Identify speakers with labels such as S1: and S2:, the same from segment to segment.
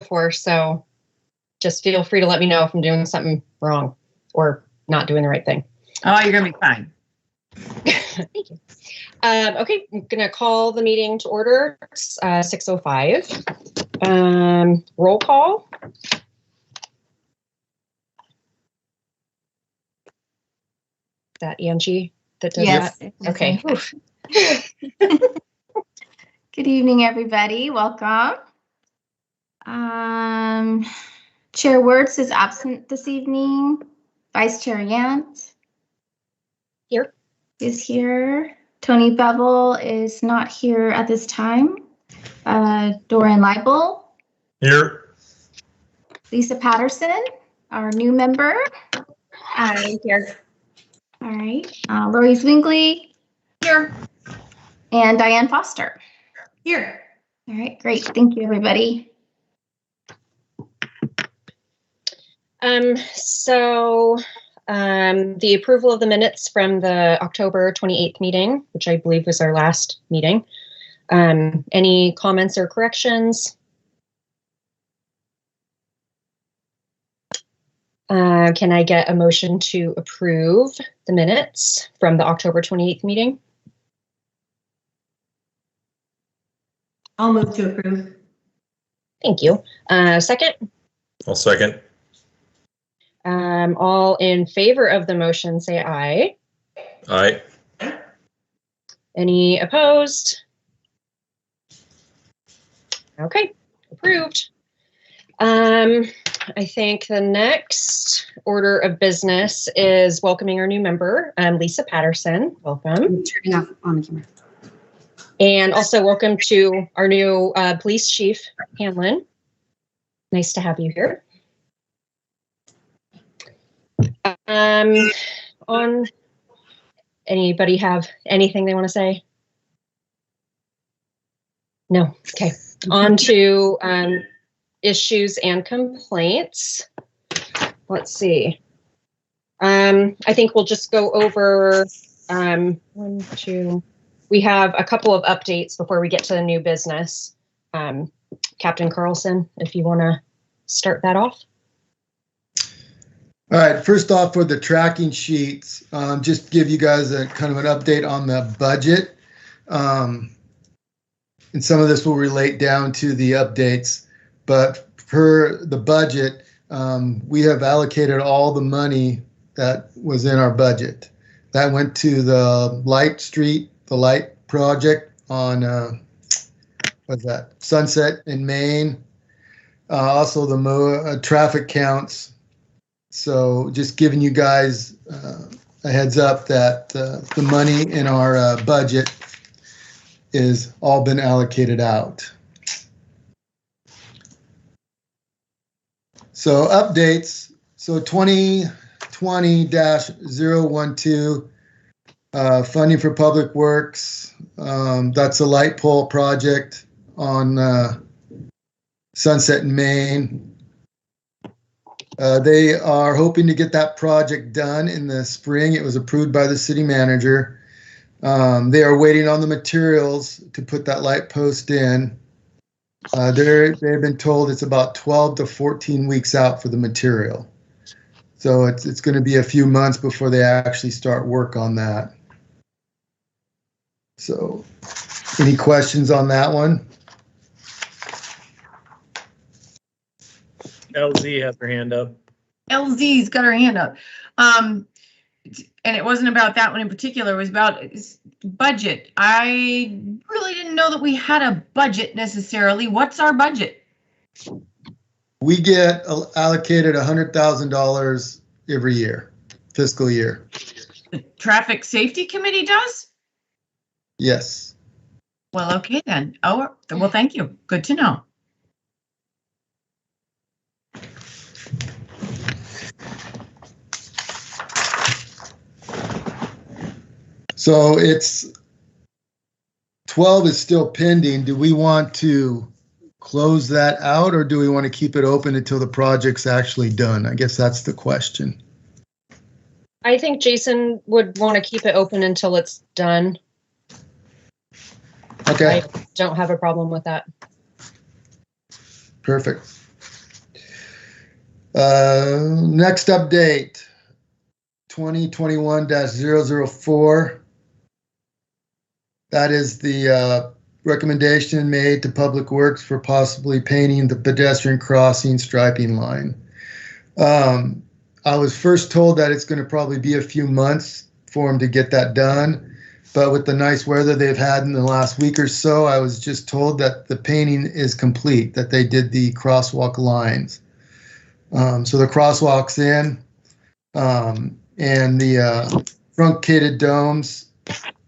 S1: before, so just feel free to let me know if I'm doing something wrong or not doing the right thing.
S2: Oh, you're going to be fine.
S1: Thank you. Okay, I'm going to call the meeting to order. It's 6:05. Roll call. Is that Angie that does
S3: yes,
S1: that? Okay.
S3: Good evening, everybody. Welcome. Chair Wertz is absent this evening. Vice Chair Yant
S1: Here.
S3: Is here. Tony Bevel is not here at this time. Dorian Leibel.
S4: Here.
S3: Lisa Patterson, our new member.
S5: Hi, here.
S3: All right. Lori Zwingli.
S5: Here.
S3: And Diane Foster.
S5: Here.
S3: All right, great. Thank you, everybody.
S1: The approval of the minutes from the October 28th meeting, which I believe was our last meeting. Any comments or corrections? Can I get a motion to approve the minutes from the October 28th meeting?
S5: I'll move to approve.
S1: Thank you. Second?
S4: I'll second.
S1: All in favor of the motion, say aye.
S4: Aye.
S1: Any opposed? Okay, approved. I think the next order of business is welcoming our new member, Lisa Patterson. Welcome.
S5: Turning off on the camera.
S1: And also welcome to our new police chief, Hanlon. Nice to have you here. On anybody have anything they want to say? No. Okay. On to issues and complaints. Let's see. I think we'll just go over we have a couple of updates before we get to the new business. Captain Carlson, if you want to start that off.
S6: All right, first off, for the tracking sheets, just give you guys a kind of an update on the budget. And some of this will relate down to the updates, but per the budget, we have allocated all the money that was in our budget. That went to the light project on, what's that, Sunset in Maine. Also the traffic counts. So just giving you guys a heads up that the money in our budget is all been allocated out. So updates, so 2020-012, funding for public works. That's a light pole project on Sunset in Maine. They are hoping to get that project done in the spring. It was approved by the city manager. They are waiting on the materials to put that light post in. They've been told it's about 12 to 14 weeks out for the material. So it's going to be a few months before they actually start work on that. So any questions on that one?
S4: LZ has her hand up.
S2: LZ's got her hand up. And it wasn't about that one in particular. It was about budget. I really didn't know that we had a budget necessarily. What's our budget?
S6: We get allocated $100,000 every year, fiscal year.
S2: The Traffic Safety Committee does?
S6: Yes.
S2: Well, okay then. Oh, well, thank you. Good to know.
S6: So it's 12 is still pending. Do we want to close that out, or do we want to keep it open until the project's actually done? I guess that's the question.
S1: I think Jason would want to keep it open until it's done.
S6: Okay.
S1: I don't have a problem with that.
S6: Perfect. Next update, 2021-004. That is the recommendation made to Public Works for possibly painting the pedestrian crossing striping line. I was first told that it's going to probably be a few months for them to get that done. But with the nice weather they've had in the last week or so, I was just told that the painting is complete, that they did the crosswalk lines. So the crosswalk's in, and the truncated domes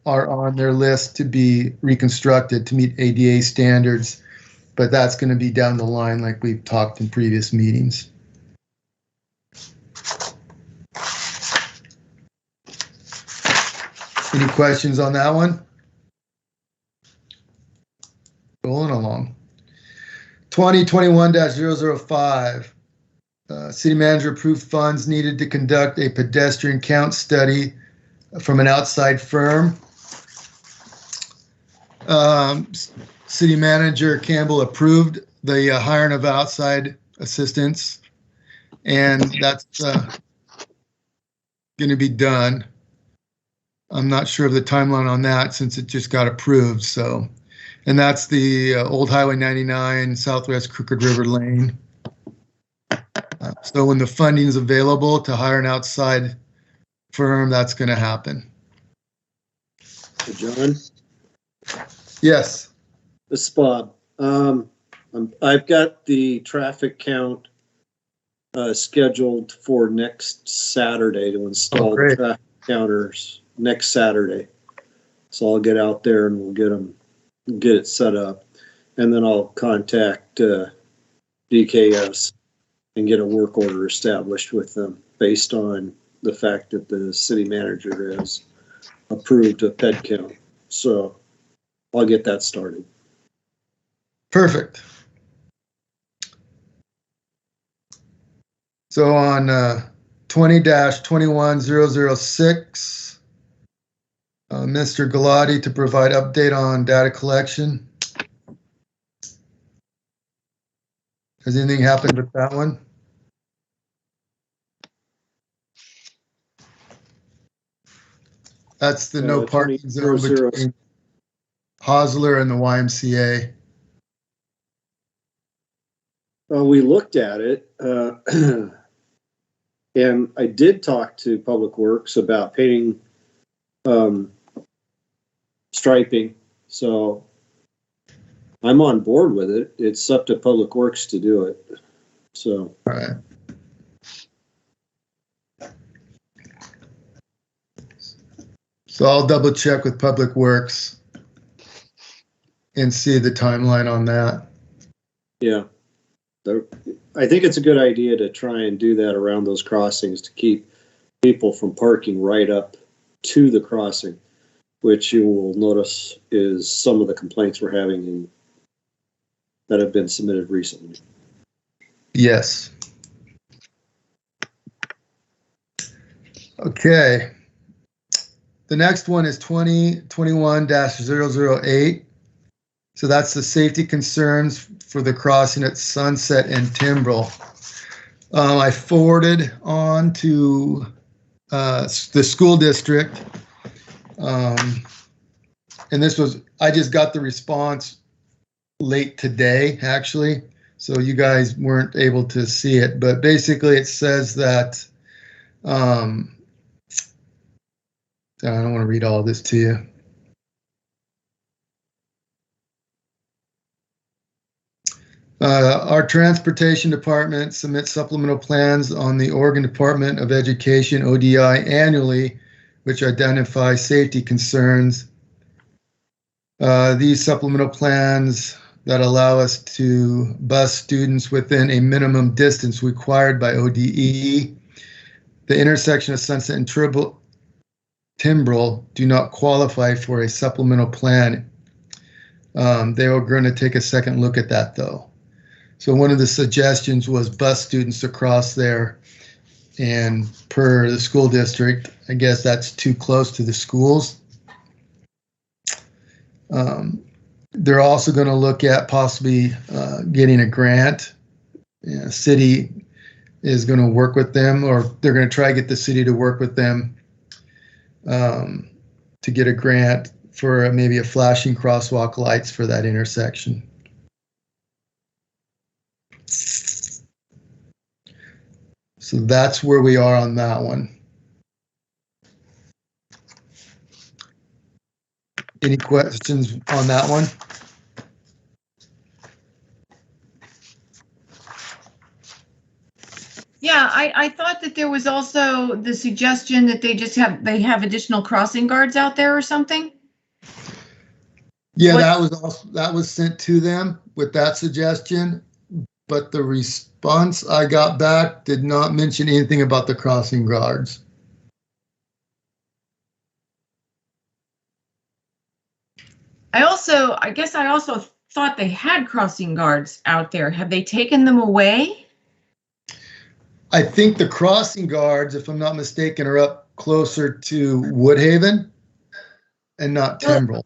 S6: are on their list to be reconstructed to meet ADA standards, but that's going to be down the line like we've talked in previous meetings. Any questions on that one? Rolling along. 2021-005. City manager approved funds needed to conduct a pedestrian count study from an outside firm. City manager Campbell approved the hiring of outside assistants, and that's going to be done. I'm not sure of the timeline on that since it just got approved. So, and that's the old Highway 99 Southwest Crooked River Lane. So when the funding is available to hire an outside firm, that's going to happen.
S7: John?
S6: Yes.
S7: This is Bob. I've got the traffic count scheduled for next Saturday to install the traffic counters next Saturday. So I'll get out there and we'll get it set up. And then I'll contact DKS and get a work order established with them based on the fact that the city manager has approved a ped count. So I'll get that started.
S6: Perfect. So on 20-21006, Mr. Galati to provide update on data collection. Has anything happened with that one? That's the no parking zone between Hosler and the YMCA.
S7: We looked at it, and I did talk to Public Works about painting striping, so I'm on board with it. It's up to Public Works to do it. So.
S6: All right. So I'll double check with Public Works and see the timeline on that.
S7: Yeah. I think it's a good idea to try and do that around those crossings to keep people from parking right up to the crossing, which you will notice is some of the complaints we're having that have been submitted recently.
S6: Yes. Okay. The next one is 2021-008. So that's the safety concerns for the crossing at Sunset and Timbrel. I forwarded on to the school district. And this was, I just got the response late today, actually. So you guys weren't able to see it, but basically it says that, I don't want to read all this to you. Our transportation department submits supplemental plans on the Oregon Department of Education, ODI, annually, which identify safety concerns. These supplemental plans that allow us to bus students within a minimum distance required by ODE. The intersection of Sunset and Timbrel do not qualify for a supplemental plan. They are going to take a second look at that, though. So one of the suggestions was bus students across there, and per the school district, I guess that's too close to the schools. They're also going to look at possibly getting a grant. City is going to work with them, or they're going to try to get the city to work with them to get a grant for maybe a flashing crosswalk lights for that intersection. So that's where we are on that one. Any questions on that one?
S2: Yeah, I thought that there was also the suggestion that they have additional crossing guards out there or something.
S6: Yeah,
S2: What-
S6: that was sent to them with that suggestion, but the response I got back did not mention anything about the crossing guards.
S2: I guess I also thought they had crossing guards out there. Have they taken them away?
S6: I think the crossing guards, if I'm not mistaken, are up closer to Woodhaven and not Timbrel.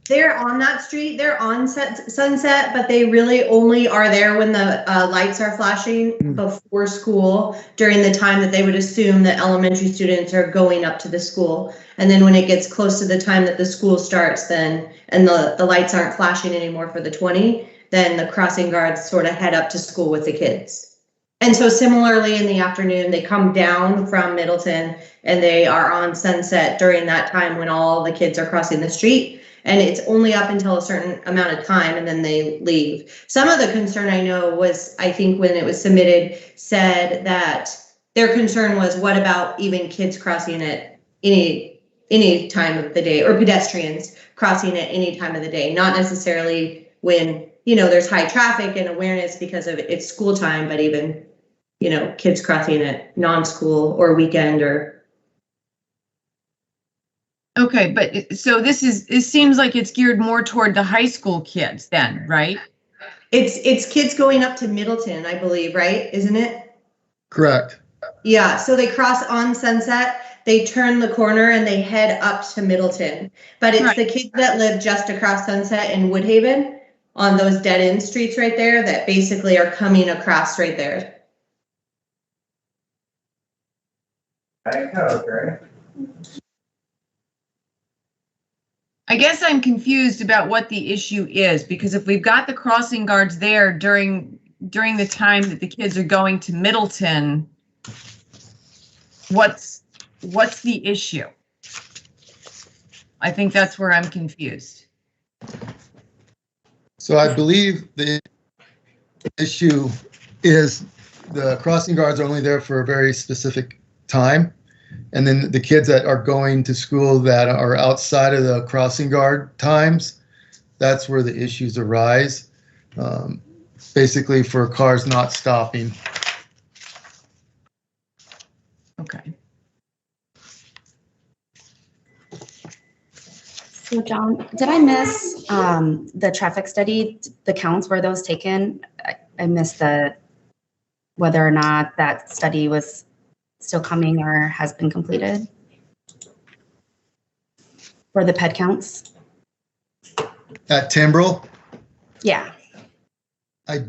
S5: They're on that street. They're on Sunset, but they really only are there when the lights are flashing before school during the time that they would assume that elementary students are going up to the school. And then when it gets close to the time that the school starts, then and the lights aren't flashing anymore for the 20, then the crossing guards sort of head up to school with the kids. And so similarly in the afternoon, they come down from Middleton and they are on Sunset during that time when all the kids are crossing the street. And it's only up until a certain amount of time and then they leave. Some of the concern I know was, I think when it was submitted, said that their concern was, what about even kids crossing at any time of the day, or pedestrians crossing at any time of the day, not necessarily when, there's high traffic and awareness because of it's school time, but even, kids crossing at non-school or weekend or.
S2: Okay, but so it seems like it's geared more toward the high school kids then, right?
S5: It's kids going up to Middleton, I believe, right? Isn't it?
S6: Correct.
S5: Yeah, so they cross on Sunset, they turn the corner and they head up to Middleton. But it's the kids that live just across Sunset in Woodhaven on those dead end streets right there that basically are coming across right there.
S2: I guess I'm confused about what the issue is, because if we've got the crossing guards there during the time that the kids are going to Middleton, what's the issue? I think that's where I'm confused.
S6: So I believe the issue is the crossing guards are only there for a very specific time. And then the kids that are going to school that are outside of the crossing guard times, that's where the issues arise. Basically for cars not stopping.
S2: Okay.
S8: So John, did I miss the traffic study, the counts, were those taken? I missed whether or not that study was still coming or has been completed for the ped counts.
S6: At Timbrel?
S8: Yeah.
S6: I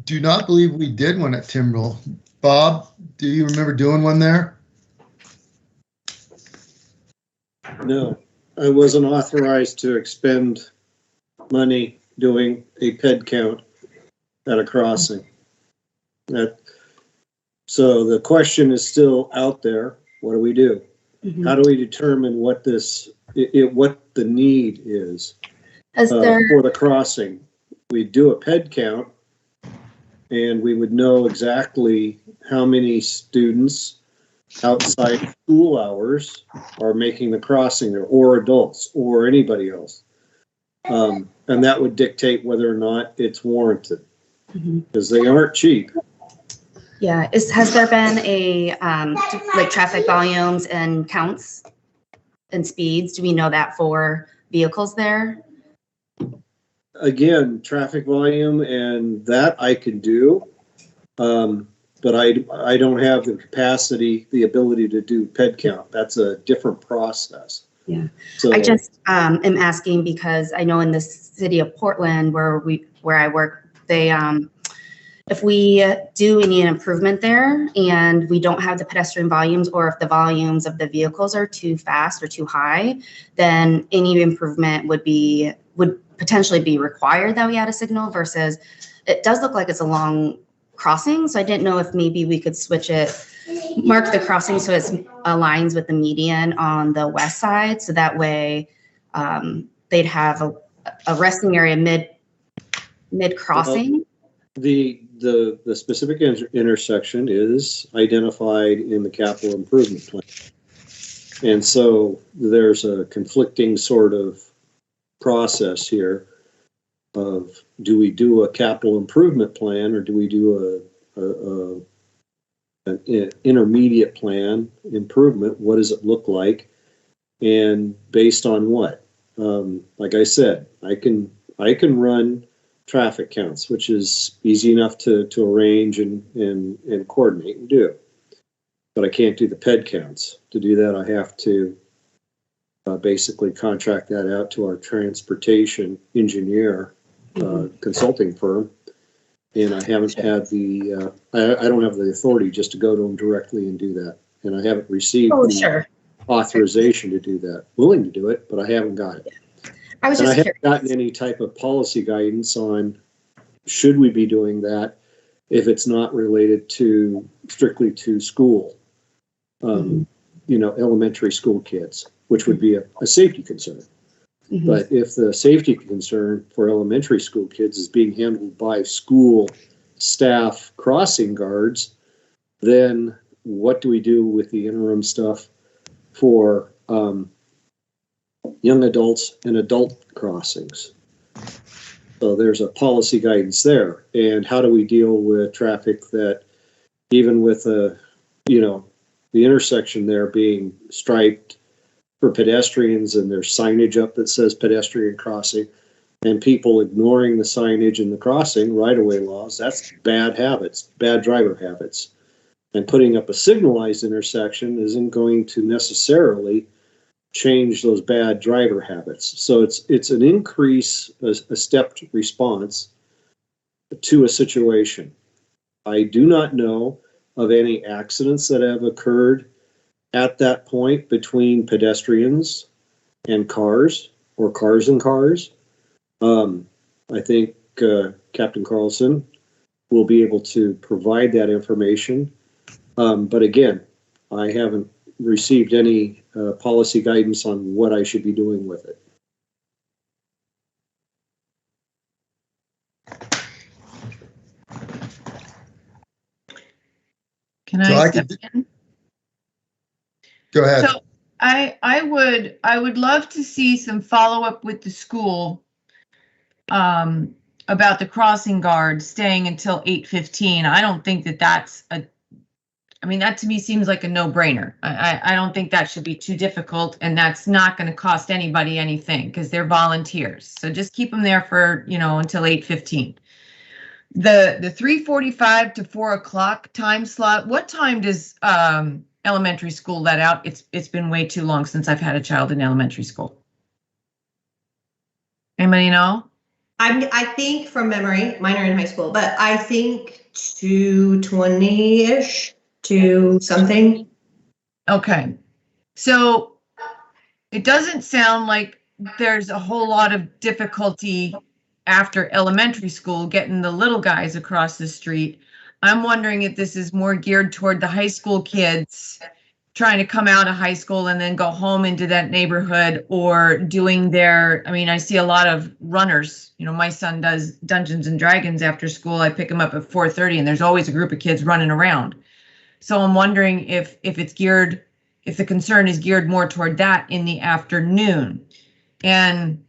S6: do not believe we did one at Timbrel. Bob, do you remember doing one there?
S7: No, I wasn't authorized to expend money doing a ped count at a crossing. So the question is still out there. What do we do? Mm-hmm. How do we determine what what the need is for the crossing? We do a ped count and we would know exactly how many students outside school hours are making the crossing there, or adults, or anybody else. And that would dictate whether or not it's warranted, because they aren't cheap.
S8: Yeah, has there been a like traffic volumes and counts and speeds? Do we know that for vehicles there?
S7: Again, traffic volume and that I can do, but I don't have the capacity, the ability to do ped count. That's a different process.
S8: Yeah,
S7: so,
S8: I just am asking because I know in the city of Portland where I work, they if we do any improvement there and we don't have the pedestrian volumes, or if the volumes of the vehicles are too fast or too high, then any improvement would potentially be required that we add a signal, versus it does look like it's a long crossing. So I didn't know if maybe we could switch it, mark the crossing so it aligns with the median on the west side. So that way they'd have a resting area mid crossing.
S7: The specific intersection is identified in the capital improvement plan. And so there's a conflicting sort of process here of, do we do a capital improvement plan, or do we do an intermediate plan improvement? What does it look like? And based on what? Like I said, I can run traffic counts, which is easy enough to arrange and coordinate and do. But I can't do the ped counts. To do that, I have to basically contract that out to our transportation engineer consulting firm. And I haven't had the, I don't have the authority just to go to them directly and do that. And I haven't received authorization to do that. Willing to do it, but I haven't got it.
S8: I was
S7: and
S8: just
S7: I haven't gotten any type of policy guidance on should we be doing that if it's not related to strictly to school, elementary school kids, which would be a safety concern. Mm-hmm. But if the safety concern for elementary school kids is being handled by school staff crossing guards, then what do we do with the interim stuff for young adults and adult crossings? So there's a policy guidance there. And how do we deal with traffic that, even with the intersection there being striped for pedestrians, and there's signage up that says pedestrian crossing, and people ignoring the signage in the crossing, right-of-way laws? That's bad habits, bad driver habits. And putting up a signalized intersection isn't going to necessarily change those bad driver habits. So it's an increase, a stepped response to a situation. I do not know of any accidents that have occurred at that point between pedestrians and cars, or cars and cars. I think Captain Carlson will be able to provide that information. But again, I haven't received any policy guidance on what I should be doing with it.
S2: Can I step in?
S6: Go ahead.
S2: So I would love to see some follow-up with the school about the crossing guard staying until 8:15. I don't think that's that to me seems like a no-brainer. I don't think that should be too difficult, and that's not going to cost anybody anything because they're volunteers. So just keep them there for, until 8:15. The 3:45 to 4 o'clock time slot, what time does elementary school let out? It's been way too long since I've had a child in elementary school. Anybody know?
S5: I think from memory, mine are in high school, but I think 2:20-ish to something.
S2: Okay. So it doesn't sound like there's a whole lot of difficulty after elementary school getting the little guys across the street. I'm wondering if this is more geared toward the high school kids trying to come out of high school and then go home into that neighborhood, or doing I see a lot of runners. My son does Dungeons and Dragons after school. I pick him up at 4:30 and there's always a group of kids running around. So I'm wondering if the concern is geared more toward that in the afternoon. And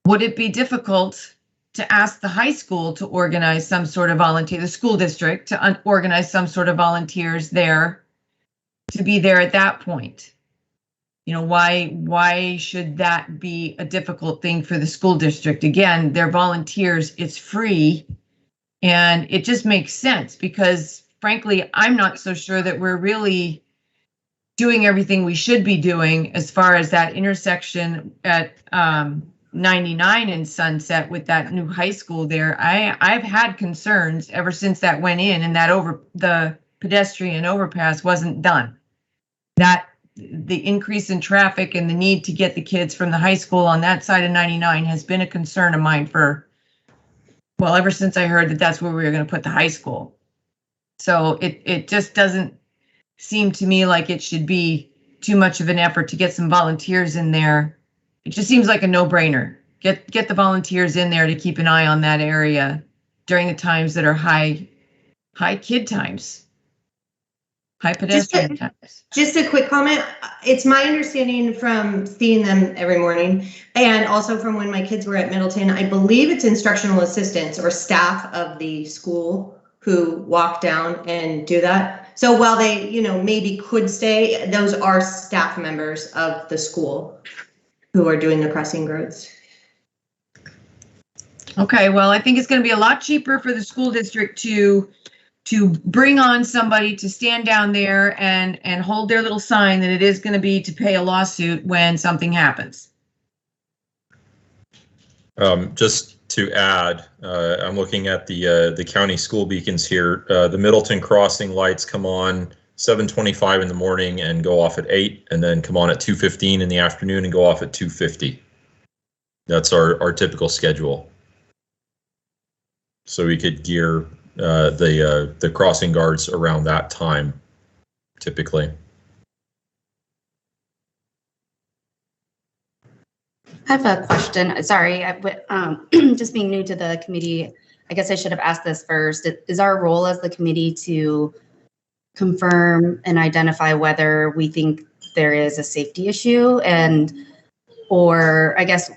S2: would it be difficult to ask the high school to organize some sort of volunteer, the school district to organize some sort of volunteers there to be there at that point? Why should that be a difficult thing for the school district? Again, they're volunteers, it's free, and it just makes sense because frankly, I'm not so sure that we're really doing everything we should be doing as far as that intersection at 99 in Sunset with that new high school there. I've had concerns ever since that went in and that the pedestrian overpass wasn't done. That the increase in traffic and the need to get the kids from the high school on that side of 99 has been a concern of mine for, well, ever since I heard that that's where we were going to put the high school. So it just doesn't seem to me like it should be too much of an effort to get some volunteers in there. It just seems like a no-brainer. Get the volunteers in there to keep an eye on that area during the times that are high kid times. High pedestrian times.
S5: Just a quick comment. It's my understanding from seeing them every morning and also from when my kids were at Middleton, I believe it's instructional assistants or staff of the school who walk down and do that. So while they, maybe could stay, those are staff members of the school who are doing the crossing guards.
S2: Okay, well, I think it's going to be a lot cheaper for the school district to bring on somebody to stand down there and hold their little sign than it is going to be to pay a lawsuit when something happens.
S4: Just to add, I'm looking at the county school beacons here. The Middleton crossing lights come on 7:25 in the morning and go off at 8, and then come on at 2:15 in the afternoon and go off at 2:50. That's our typical schedule. So we could gear the crossing guards around that time, typically.
S8: I have a question. Sorry, just being new to the committee, I guess I should have asked this first. Is our role as the committee to confirm and identify whether we think there is a safety issue, or I guess,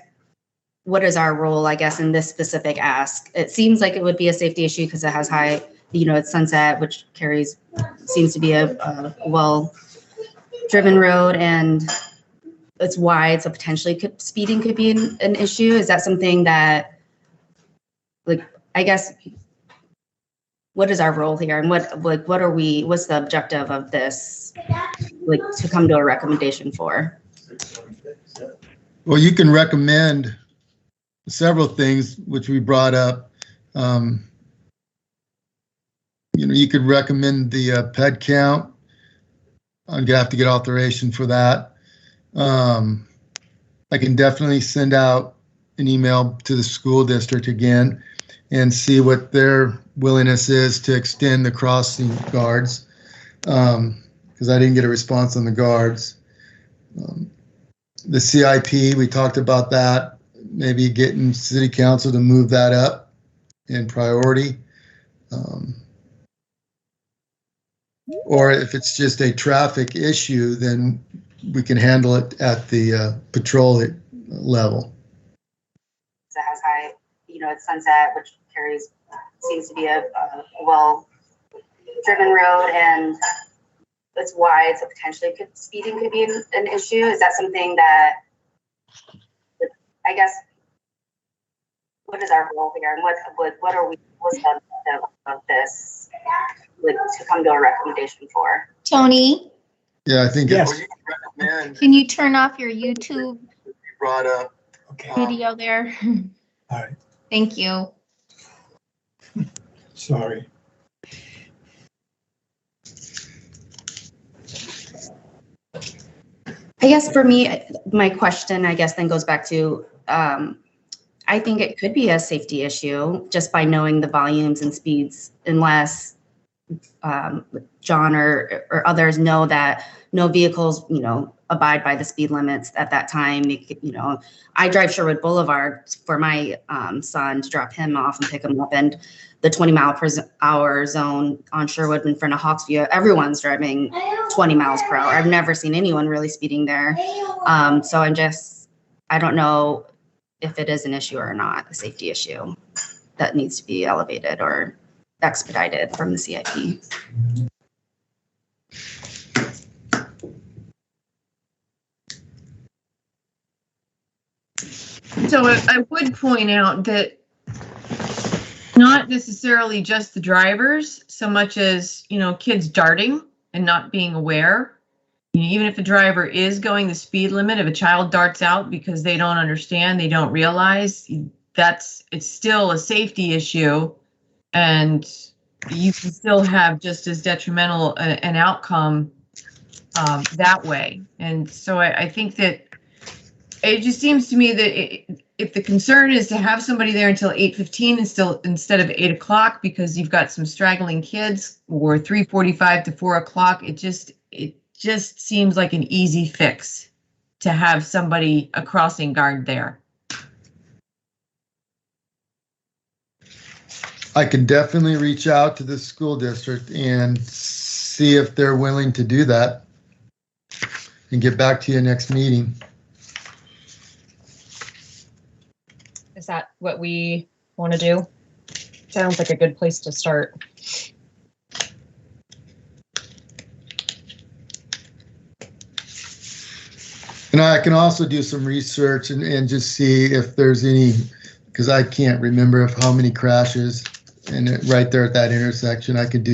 S8: what is our role, I guess, in this specific ask? It seems like it would be a safety issue because it has high, it's Sunset, which seems to be a well-driven road, and it's wide, so potentially speeding could be an issue. Is that something that, I guess, what is our role here, and what's the objective of this, to come to a recommendation for?
S6: Well, you can recommend several things which we brought up. You could recommend the ped count. I'm gonna have to get authorization for that. I can definitely send out an email to the school district again and see what their willingness is to extend the crossing guards, because I didn't get a response on the guards. The CIP, we talked about that, maybe getting city council to move that up in priority. Or if it's just a traffic issue, then we can handle it at the patrol level.
S8: It has high, it's Sunset, which seems to be a well-driven road, and it's wide, so potentially speeding could be an issue. Is that something that, I guess, what is our role here, and what's the objective of this, to come to a recommendation for?
S3: Tony?
S6: Yeah, I think
S9: Yes.
S3: Can you turn off your YouTube
S6: brought up.
S3: video there?
S9: All right,
S3: Thank you.
S9: sorry.
S8: I guess for me, my question, I guess, then goes back to, I think it could be a safety issue just by knowing the volumes and speeds, unless John or others know that no vehicles, abide by the speed limits at that time. I drive Sherwood Boulevard for my son to drop him off and pick him up, and the 20-mile-per-hour zone on Sherwood in front of Hawksview, everyone's driving 20 miles per hour. I've never seen anyone really speeding there. So I don't know if it is an issue or not, a safety issue that needs to be elevated or expedited from the CIP.
S2: So I would point out that not necessarily just the drivers, so much as, kids darting and not being aware. Even if the driver is going the speed limit, if a child darts out because they don't understand, they don't realize, it's still a safety issue, and you can still have just as detrimental an outcome that way. And so I think that it just seems to me that if the concern is to have somebody there until 8:15 instead of 8 o'clock because you've got some straggling kids, or 3:45 to 4 o'clock, it just seems like an easy fix to have somebody, a crossing guard there.
S6: I can definitely reach out to the school district and see if they're willing to do that and get back to you next meeting.
S1: Is that what we want to do? Sounds like a good place to start.
S6: And I can also do some research and just see if there's any, because I can't remember how many crashes, and right there at that intersection, I could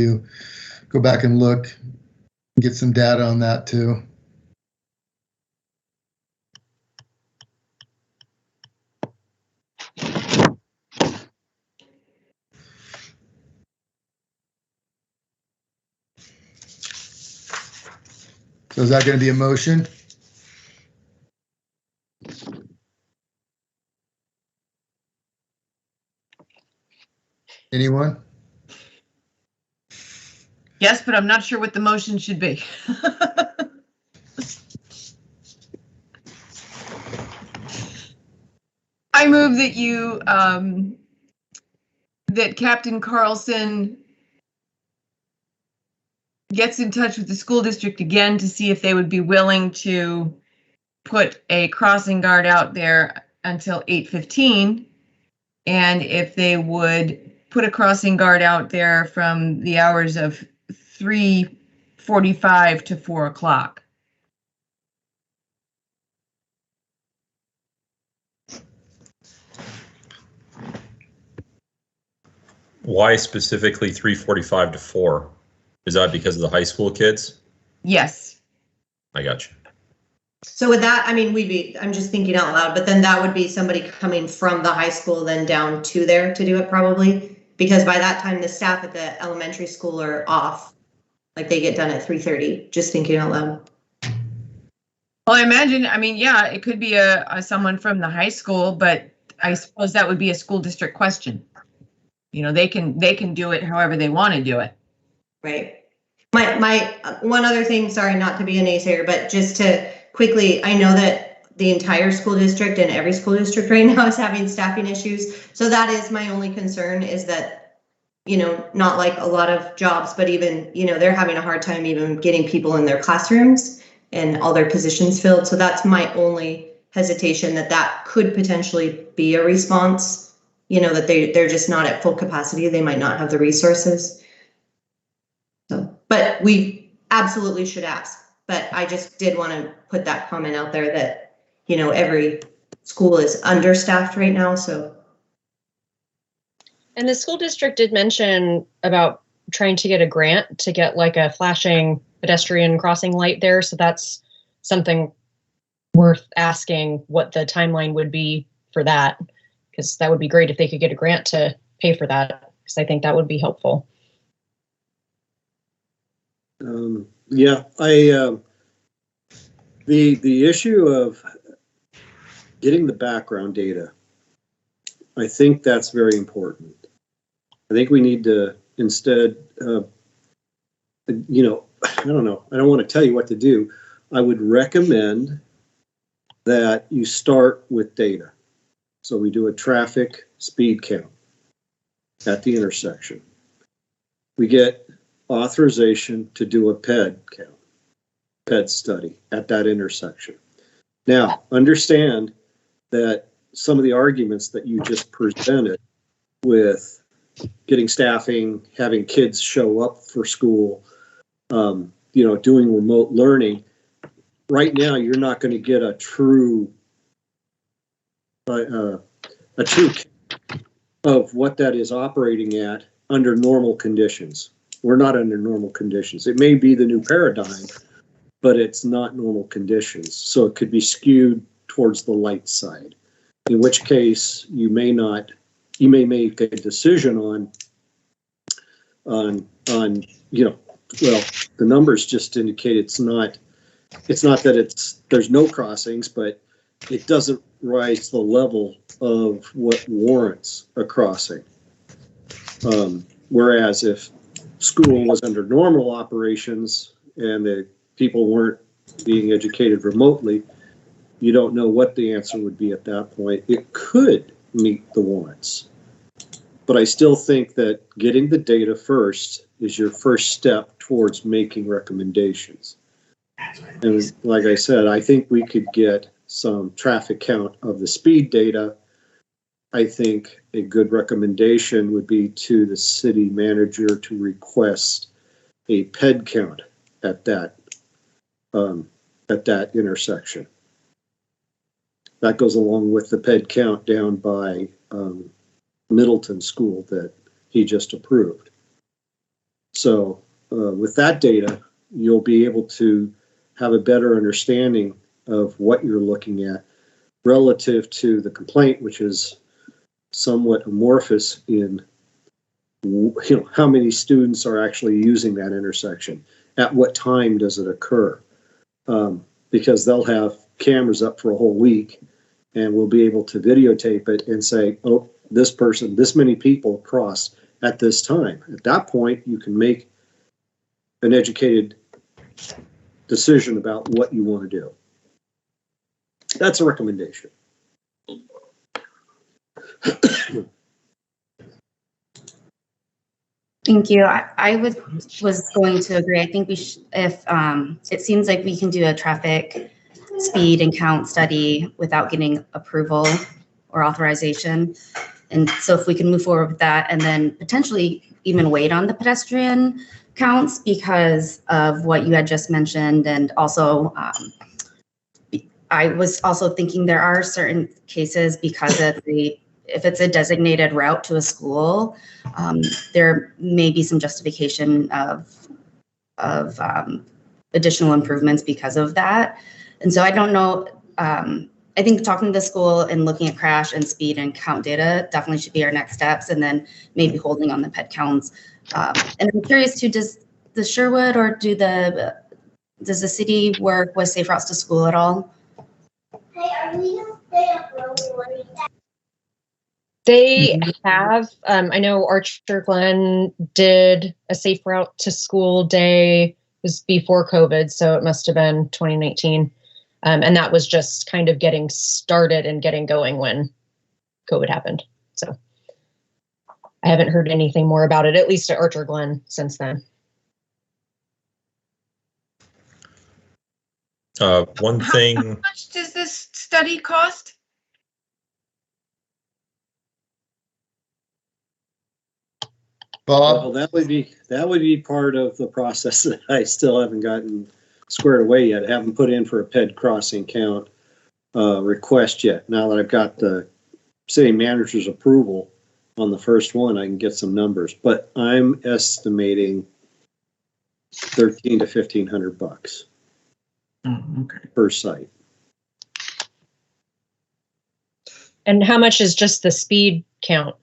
S6: go back and look, get some data on that too. So is that going to be a motion? Anyone?
S2: Yes, but I'm not sure what the motion should be. I move that you, that Captain Carlson gets in touch with the school district again to see if they would be willing to put a crossing guard out there until 8:15, and if they would put a crossing guard out there from the hours of 3:45 to 4 o'clock.
S4: Why specifically 3:45 to 4? Is that because of the high school kids?
S2: Yes.
S4: I got you.
S5: So with that, I mean, I'm just thinking out loud, but then that would be somebody coming from the high school then down to there to do it probably, because by that time the staff at the elementary school are off. Like they get done at 3:30, just thinking out loud.
S2: Well, I mean, yeah, it could be a someone from the high school, but I suppose that would be a school district question. You know, they can do it however they want to do it.
S5: Right. My one other thing, sorry, not to be a naysayer, but just to quickly, I know that the entire school district and every school district right now is having staffing issues. So that is my only concern, is that, you know, not like a lot of jobs, but even, you know, they're having a hard time even getting people in their classrooms and all their positions filled. So that's my only hesitation, that could potentially be a response, you know, that they're just not at full capacity. They might not have the resources. So, but we absolutely should ask. But I just did want to put that comment out there that, you know, every school is understaffed right now. So.
S1: And the school district did mention about trying to get a grant to get like a flashing pedestrian crossing light there. So that's something worth asking what the timeline would be for that, because that would be great if they could get a grant to pay for that, because I think that would be helpful.
S7: Yeah, the issue of getting the background data, I think that's very important. I think we need to instead, you know, I don't know, I don't want to tell you what to do. I would recommend that you start with data. So we do a traffic speed count at the intersection. We get authorization to do a PED count, PED study at that intersection. Now, understand that some of the arguments that you just presented with getting staffing, having kids show up for school, you know, doing remote learning, right now you're not going to get a true of what that is operating at under normal conditions. We're not under normal conditions. It may be the new paradigm, but it's not normal conditions. So it could be skewed towards the light side, in which case you may make a decision on, well, the numbers just indicate it's not that there's no crossings, but it doesn't rise to the level of what warrants a crossing. Whereas if school was under normal operations and the people weren't being educated remotely, you don't know what the answer would be at that point. It could meet the warrants. But I still think that getting the data first is your first step towards making recommendations. And like I said, I think we could get some traffic count of the speed data. I think a good recommendation would be to the city manager to request a ped count at that intersection. That goes along with the ped count down by Middleton School that he just approved. So with that data, you'll be able to have a better understanding of what you're looking at relative to the complaint, which is somewhat amorphous in how many students are actually using that intersection. At what time does it occur? Because they'll have cameras up for a whole week and we'll be able to videotape it and say, oh, this person, this many people cross at this time. At that point, you can make an educated decision about what you want to do. That's a recommendation.
S8: Thank you. I was going to agree. I think if it seems like we can do a traffic speed and count study without getting approval or authorization. And so if we can move forward with that and then potentially even wait on the pedestrian counts because of what you had just mentioned. And also, I was also thinking there are certain cases because of if it's a designated route to a school, there may be some justification of additional improvements because of that. And so I don't know, I think talking to the school and looking at crash and speed and count data definitely should be our next steps, and then maybe holding on the ped counts. And I'm curious too, does the Sherwood or does the city work with Safe Routes to School at all?
S3: Hey, are we gonna stay up really late?
S1: They have, I know Archer Glen did a safe route to school day. It was before COVID, so it must have been 2019. And that was just kind of getting started and getting going when COVID happened. So I haven't heard anything more about it, at least at Archer Glen, since then.
S4: One thing.
S2: How much does this study cost?
S6: Bob?
S7: Well, that would be part of the process that I still haven't gotten squared away yet. I haven't put in for a ped crossing count request yet. Now that I've got the city manager's approval on the first one, I can get some numbers. But I'm estimating $1,300 to $1,500 per site.
S1: And how much is just the speed count?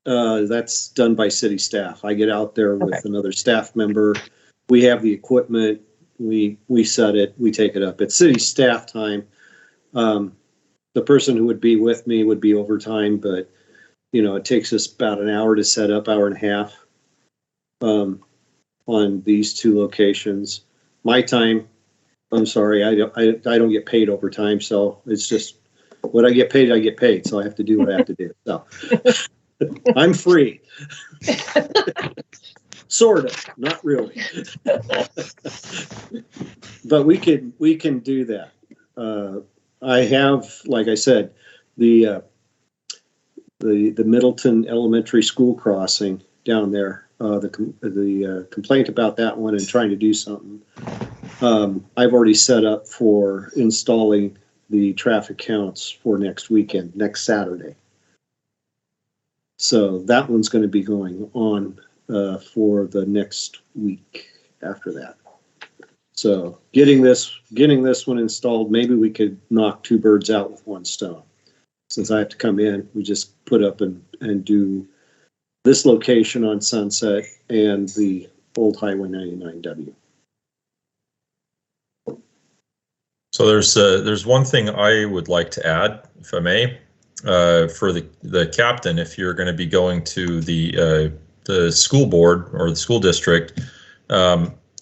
S7: That's done by city staff. I get out there with another staff member. We have the equipment. We set it. We take it up. It's city staff time. The person who would be with me would be overtime, but it takes us about an hour to set up, hour and a half on these two locations. My time, I'm sorry, I don't get paid overtime, so it's just what I get paid. So I have to do what I have to do. So. I'm free. Sort of, not really. But we can do that. I have, like I said, the Middleton Elementary School crossing down there. The complaint about that one and trying to do something. I've already set up for installing the traffic counts for next weekend, next Saturday. So that one's going to be going on for the next week after that. So getting this one installed, maybe we could knock two birds out with one stone. Since I have to come in, we just put up and do this location on Sunset and the old Highway 99W.
S4: So there's one thing I would like to add, if I may, for the captain. If you're going to be going to the school board or the school district,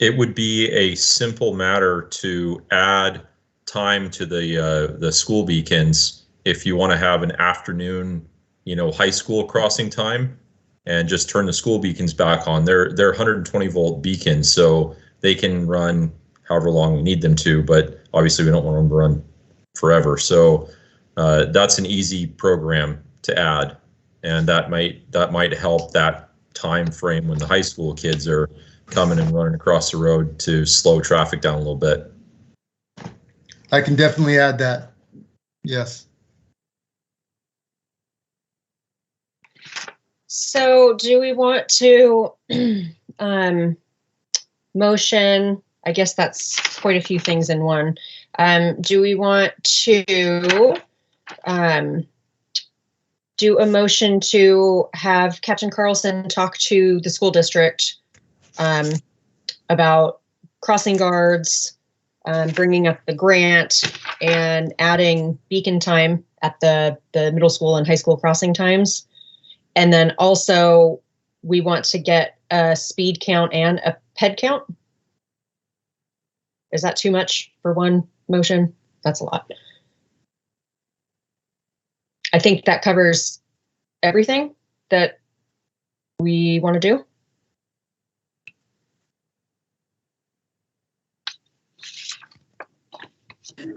S4: it would be a simple matter to add time to the school beacons if you want to have an afternoon, high school crossing time, and just turn the school beacons back on. They're 120 volt beacons, so they can run however long we need them to, but obviously we don't want them to run forever. So that's an easy program to add, and that might help that time frame when the high school kids are coming and running across the road to slow traffic down a little bit.
S6: I can definitely add that. Yes.
S1: So do we want to motion? I guess that's quite a few things in one. Do we want to do a motion to have Captain Carlson talk to the school district about crossing guards, bringing up the grant, and adding beacon time at the middle school and high school crossing times? And then also we want to get a speed count and a ped count. Is that too much for one motion? That's a lot. I think that covers everything that we want to do.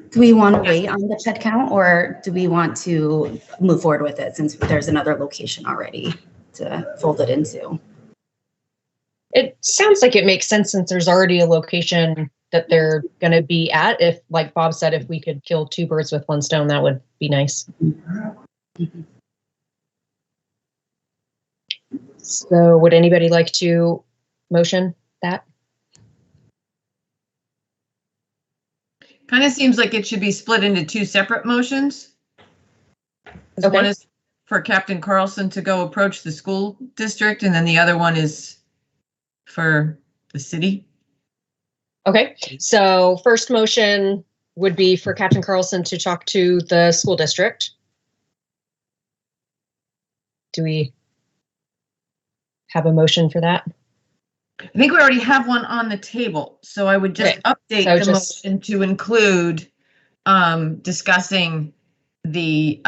S8: Do we want to wait on the ped count, or do we want to move forward with it since there's another location already to fold it into?
S1: It sounds like it makes sense since there's already a location that they're going to be at. If, like Bob said, if we could kill two birds with one stone, that would be nice. Mm-hmm. So would anybody like to motion that?
S2: Kind of seems like it should be split into two separate motions.
S1: Okay.
S2: One is for Captain Carlson to go approach the school district, and then the other one is for the city.
S1: Okay, so first motion would be for Captain Carlson to talk to the school district. Do we have a motion for that?
S2: I think we already have one on the table, so I would just update the motion to include discussing the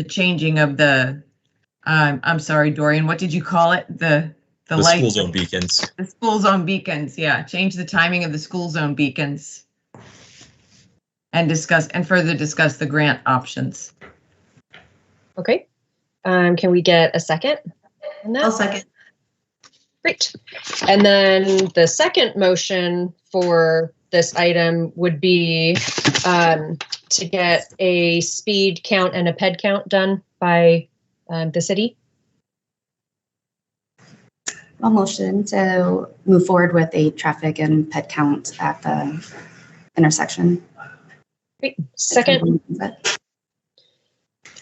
S2: changing of the. I'm sorry, Dorian. What did you call it? The light,
S4: school zone beacons.
S2: The school zone beacons. Yeah, change the timing of the school zone beacons, and further discuss the grant options.
S1: Okay. Can we get a second on that?
S5: I'll second.
S1: Great. And then the second motion for this item would be to get a speed count and a ped count done by the city.
S8: I'll motion to move forward with a traffic and ped count at the intersection.
S1: Great. Second.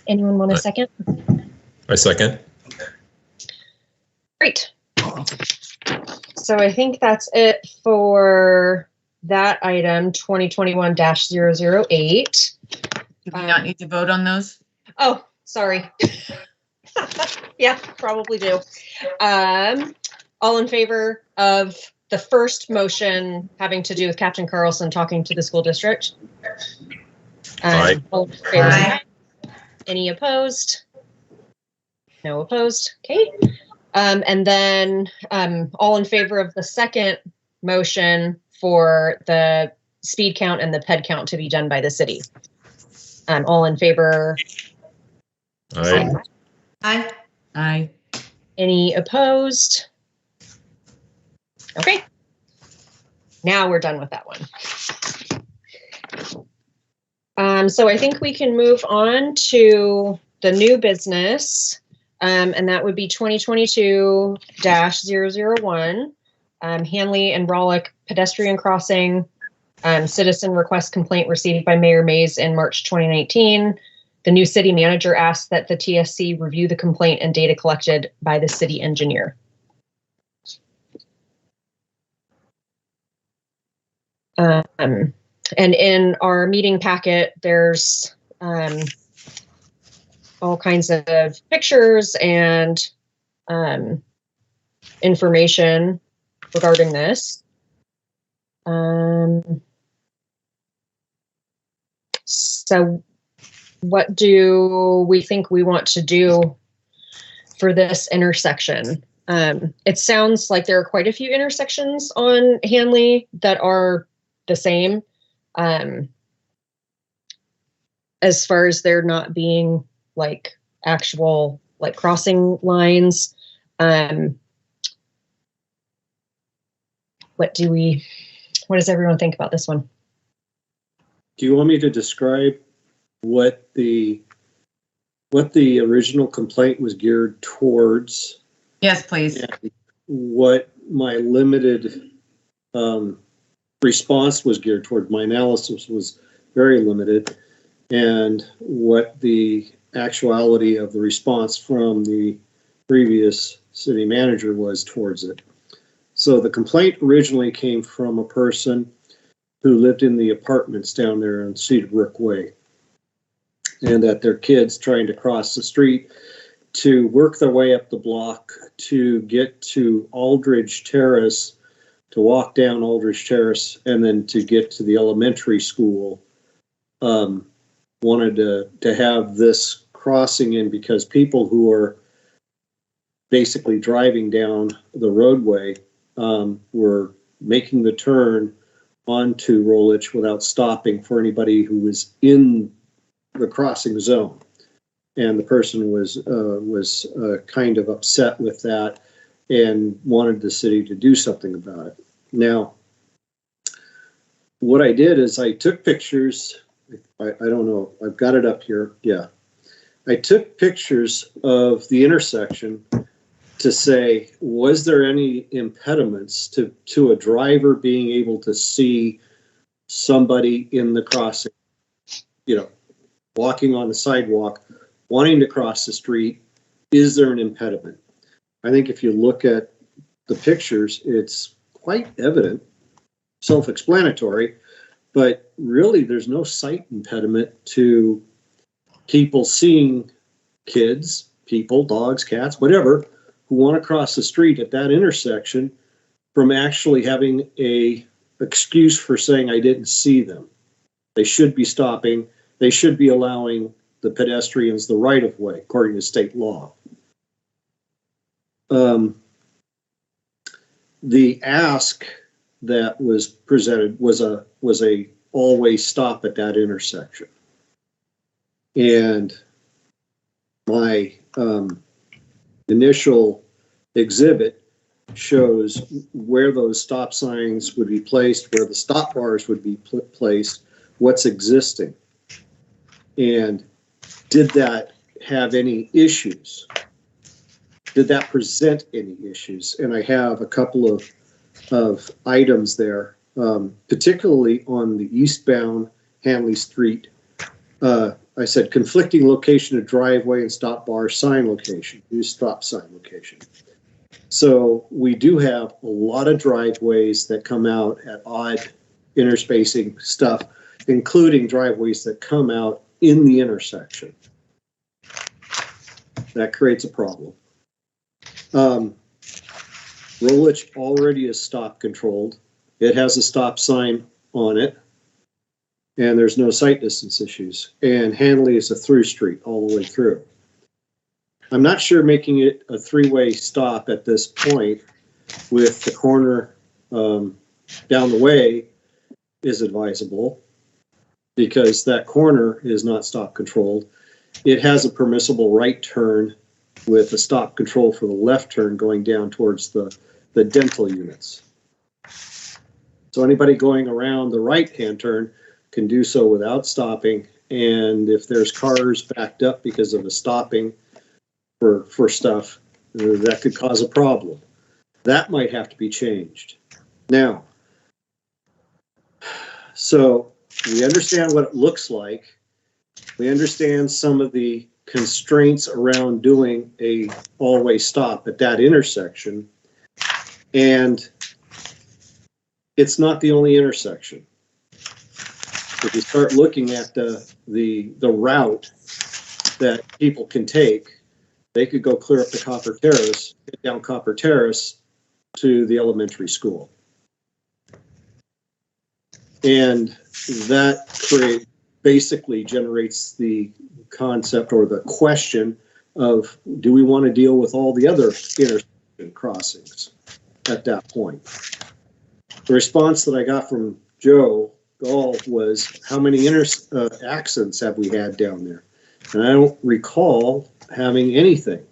S1: Anyone want a second?
S4: I second.
S1: Great. So I think that's it for that item, 2021-008.
S2: Do we not need to vote on those?
S1: Oh, sorry. Yeah, probably do. All in favor of the first motion having to do with Captain Carlson talking to the school district?
S4: Aye.
S1: All in favor? Aye. Any opposed? No opposed. Okay. And then all in favor of the second motion for the speed count and the ped count to be done by the city? All in favor?
S4: Aye.
S5: Aye.
S2: Aye.
S1: Any opposed? Okay. Now we're done with that one. So I think we can move on to the new business. And that would be 2022-001, Hanley and Rollick pedestrian crossing Citizen request complaint received by Mayor Mays in March 2019. The new city manager asked that the TSC review the complaint and data collected by the city engineer. And in our meeting packet, there's all kinds of pictures and information regarding this. So what do we think we want to do for this intersection? It sounds like there are quite a few intersections on Hanley that are the same, as far as there not being like actual like crossing lines. What does everyone think about this one?
S7: Do you want me to describe what the original complaint was geared towards?
S2: Yes, please.
S7: And what my limited response was geared toward. My analysis was very limited, and what the actuality of the response from the previous city manager was towards it. So the complaint originally came from a person who lived in the apartments down there on Cedar Brook Way, and that their kids trying to cross the street to work their way up the block to get to Aldridge Terrace, to walk down Aldridge Terrace, and then to get to the elementary school, wanted to have this crossing in because people who are basically driving down the roadway were making the turn onto Rolich without stopping for anybody who was in the crossing zone. And the person was kind of upset with that and wanted the city to do something about it. Now, what I did is I took pictures. I don't know, I've got it up here. Yeah. I took pictures of the intersection to say, was there any impediments to a driver being able to see somebody in the crossing, walking on the sidewalk, wanting to cross the street? Is there an impediment? I think if you look at the pictures, it's quite evident, self-explanatory, but really there's no sight impediment to people seeing kids, people, dogs, cats, whatever, who want to cross the street at that intersection from actually having a excuse for saying I didn't see them. They should be stopping. They should be allowing the pedestrians the right of way, according to state law. The ask that was presented was a always stop at that intersection. And my initial exhibit shows where those stop signs would be placed, where the stop bars would be placed, what's existing. And did that have any issues? Did that present any issues? And I have a couple of items there, particularly on the eastbound Hanley Street. I said conflicting location of driveway and stop bar sign location, use stop sign location. So we do have a lot of driveways that come out at odd interspacing stuff, including driveways that come out in the intersection. That creates a problem. Rolich already is stop controlled. It has a stop sign on it, and there's no sight distance issues. And Hanley is a through street all the way through. I'm not sure making it a three-way stop at this point with the corner down the way is advisable, because that corner is not stop controlled. It has a permissible right turn with a stop control for the left turn going down towards the dental units. So anybody going around the right-hand turn can do so without stopping. And if there's cars backed up because of the stopping for stuff, that could cause a problem. That might have to be changed. Now, So we understand what it looks like. We understand some of the constraints around doing a all-way stop at that intersection. And it's not the only intersection. If you start looking at the route that people can take, they could go clear up to Copper Terrace, get down Copper Terrace to the elementary school. And that basically generates the concept or the question of, do we want to deal with all the other intersection crossings at that point? The response that I got from Joe Gall was, how many accidents have we had down there? And I don't recall having anything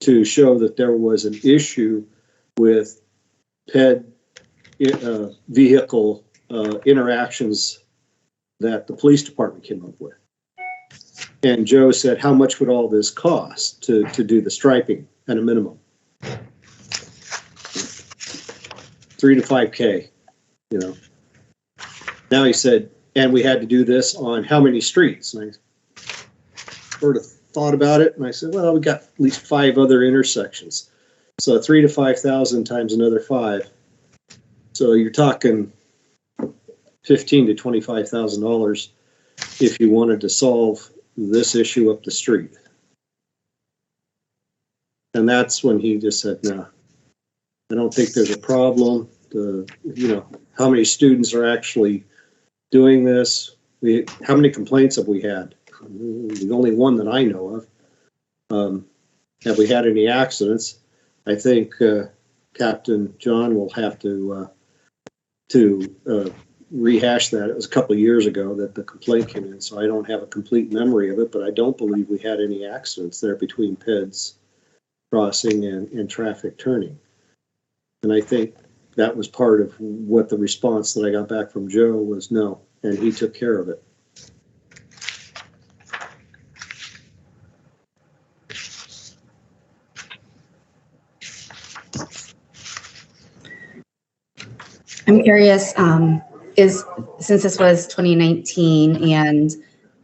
S7: to show that there was an issue with vehicle interactions that the police department came up with. And Joe said, how much would all this cost to do the striping at a minimum? 3 to 5K, you know. Now he said, and we had to do this on how many streets? And I sort of thought about it, and I said, well, we got at least 5 other intersections. So 3 to 5,000 times another 5. So you're talking $15,000 to $25,000 if you wanted to solve this issue up the street. And that's when he just said, no, I don't think there's a problem. How many students are actually doing this? How many complaints have we had? The only one that I know of. Have we had any accidents? I think Captain John will have to rehash that. It was a couple of years ago that the complaint came in, so I don't have a complete memory of it, but I don't believe we had any accidents there between PEDS crossing and traffic turning. And I think that was part of what the response that I got back from Joe was, no, and he took care of it.
S8: I'm curious, since this was 2019 and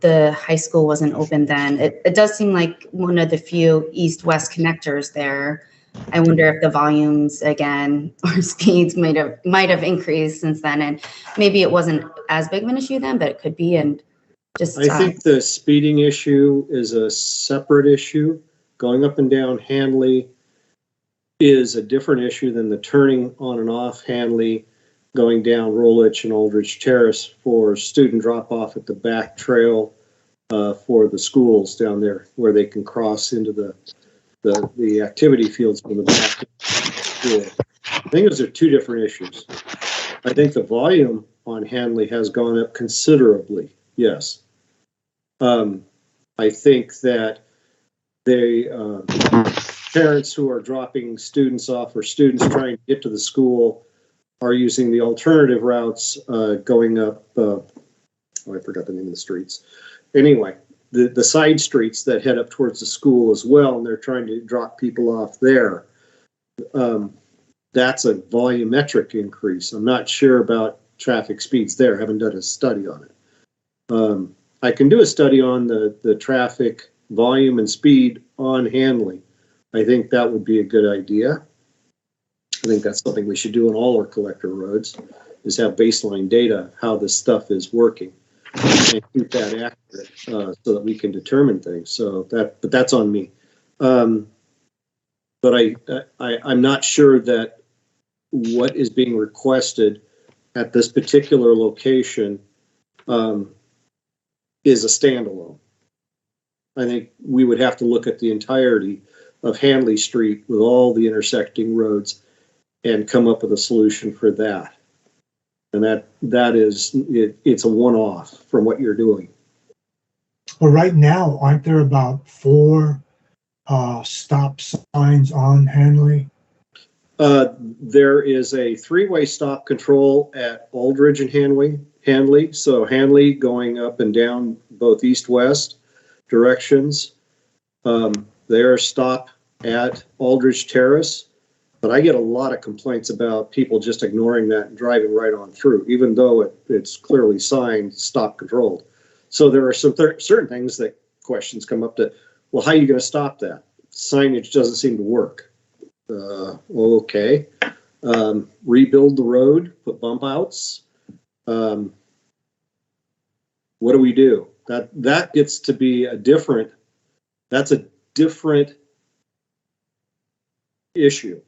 S8: the high school wasn't open then, it does seem like one of the few east-west connectors there. I wonder if the volumes again or speeds might have increased since then, and maybe it wasn't as big of an issue then, but it could be. And just
S7: I think the speeding issue is a separate issue. Going up and down Handley is a different issue than the turning on and off Handley, going down Rolich and Aldridge Terrace for student drop off at the back trail for the schools down there, where they can cross into the activity fields from the back of the school. I think those are two different issues. I think the volume on Handley has gone up considerably, yes. I think that parents who are dropping students off or students trying to get to the school are using the alternative routes going up, I forgot the name of the streets. Anyway, the side streets that head up towards the school as well, and they're trying to drop people off there. That's a volumetric increase. I'm not sure about traffic speeds there. I haven't done a study on it. I can do a study on the traffic volume and speed on Handley. I think that would be a good idea. I think that's something we should do on all our collector roads, is have baseline data, how this stuff is working, and keep that accurate so that we can determine things. But that's on me. But I'm not sure that what is being requested at this particular location is a standalone. I think we would have to look at the entirety of Handley Street with all the intersecting roads and come up with a solution for that. And it's a one-off from what you're doing.
S9: Well, right now, aren't there about 4 stop signs on Handley?
S7: There is a 3-way stop control at Aldridge and Handley. So Handley going up and down both east-west directions. There stop at Aldridge Terrace. But I get a lot of complaints about people just ignoring that and driving right on through, even though it's clearly signed, stop controlled. So there are some certain things that questions come up to, well, how are you going to stop that? Signage doesn't seem to work. Okay. Rebuild the road, put bump outs. What do we do? That gets to be that's a different issue.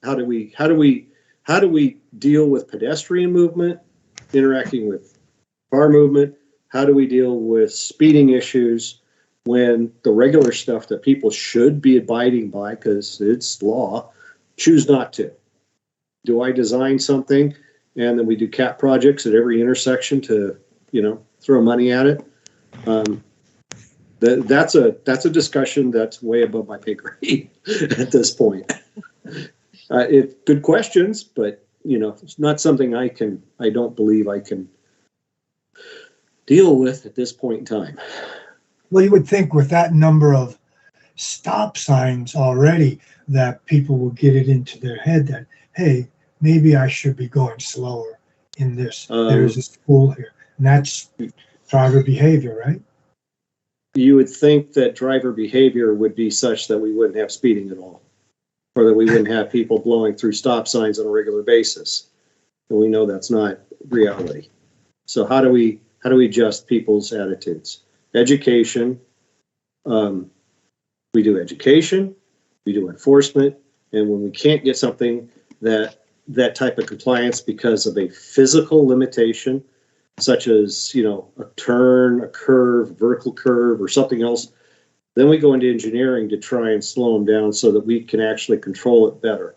S7: How do we deal with pedestrian movement, interacting with car movement? How do we deal with speeding issues when the regular stuff that people should be abiding by because it's law, choose not to? Do I design something and then we do cap projects at every intersection to, throw money at it? That's a discussion that's way above my pay grade at this point. It's good questions, but it's not something I don't believe I can deal with at this point in time.
S9: Well, you would think with that number of stop signs already that people will get it into their head that, hey, maybe I should be going slower in this. There's a school here. And that's driver behavior, right?
S7: You would think that driver behavior would be such that we wouldn't have speeding at all, or that we wouldn't have people blowing through stop signs on a regular basis. And we know that's not reality. So how do we adjust people's attitudes? Education. We do education, we do enforcement, and when we can't get something that type of compliance because of a physical limitation, such as a turn, a curve, vertical curve, or something else, then we go into engineering to try and slow them down so that we can actually control it better.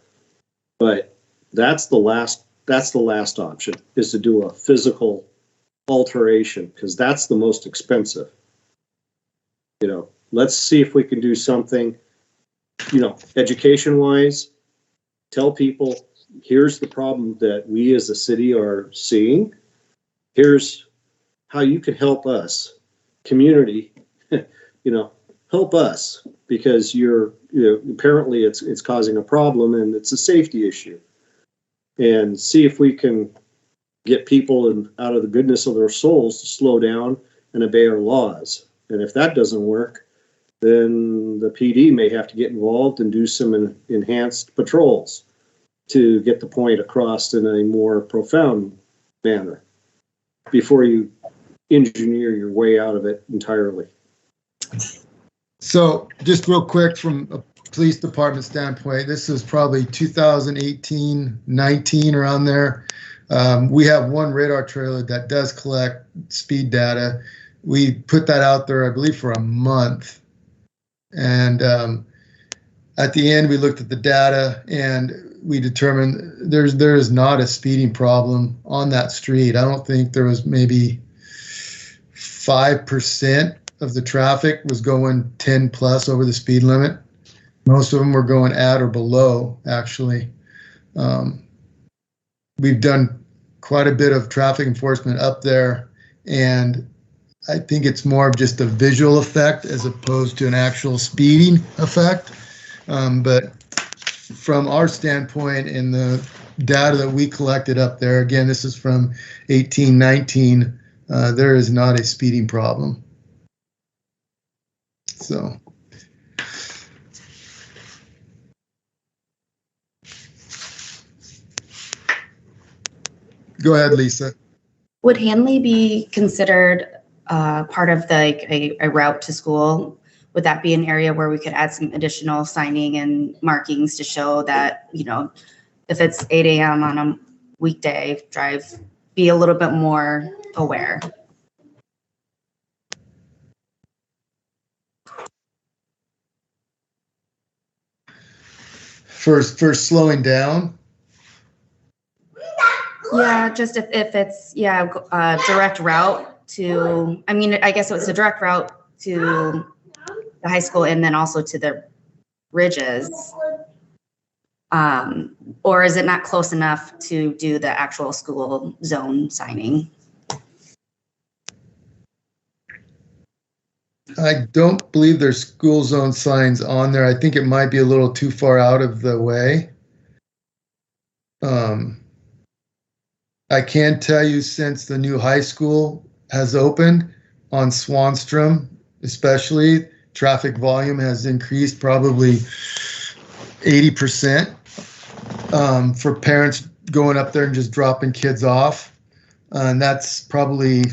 S7: But that's the last option, is to do a physical alteration, because that's the most expensive. Let's see if we can do something, education wise, tell people, here's the problem that we as a city are seeing. Here's how you can help us, community, help us, because apparently it's causing a problem and it's a safety issue. And see if we can get people out of the goodness of their souls to slow down and obey our laws. And if that doesn't work, then the PD may have to get involved and do some enhanced patrols to get the point across in a more profound manner before you engineer your way out of it entirely.
S6: So just real quick, from a police department standpoint, this is probably 2018, 19, around there. We have one radar trailer that does collect speed data. We put that out there, I believe, for a month. And at the end, we looked at the data and we determined there is not a speeding problem on that street. I don't think there was maybe 5% of the traffic was going 10 plus over the speed limit. Most of them were going at or below, actually. We've done quite a bit of traffic enforcement up there, and I think it's more of just a visual effect as opposed to an actual speeding effect. But from our standpoint and the data that we collected up there, again, this is from 18, 19, there is not a speeding problem. So. Go ahead, Lisa.
S8: Would Hanley be considered part of a route to school? Would that be an area where we could add some additional signing and markings to show that, if it's 8 a.m. on a weekday, be a little bit more aware?
S6: For slowing down?
S8: Yeah, just if it's, a direct route to, I guess it was a direct route to the high school and then also to the ridges. Or is it not close enough to do the actual school zone signing?
S6: I don't believe there's school zone signs on there. I think it might be a little too far out of the way. I can tell you, since the new high school has opened on Swanstrom, especially, traffic volume has increased probably 80% for parents going up there and just dropping kids off. And that's probably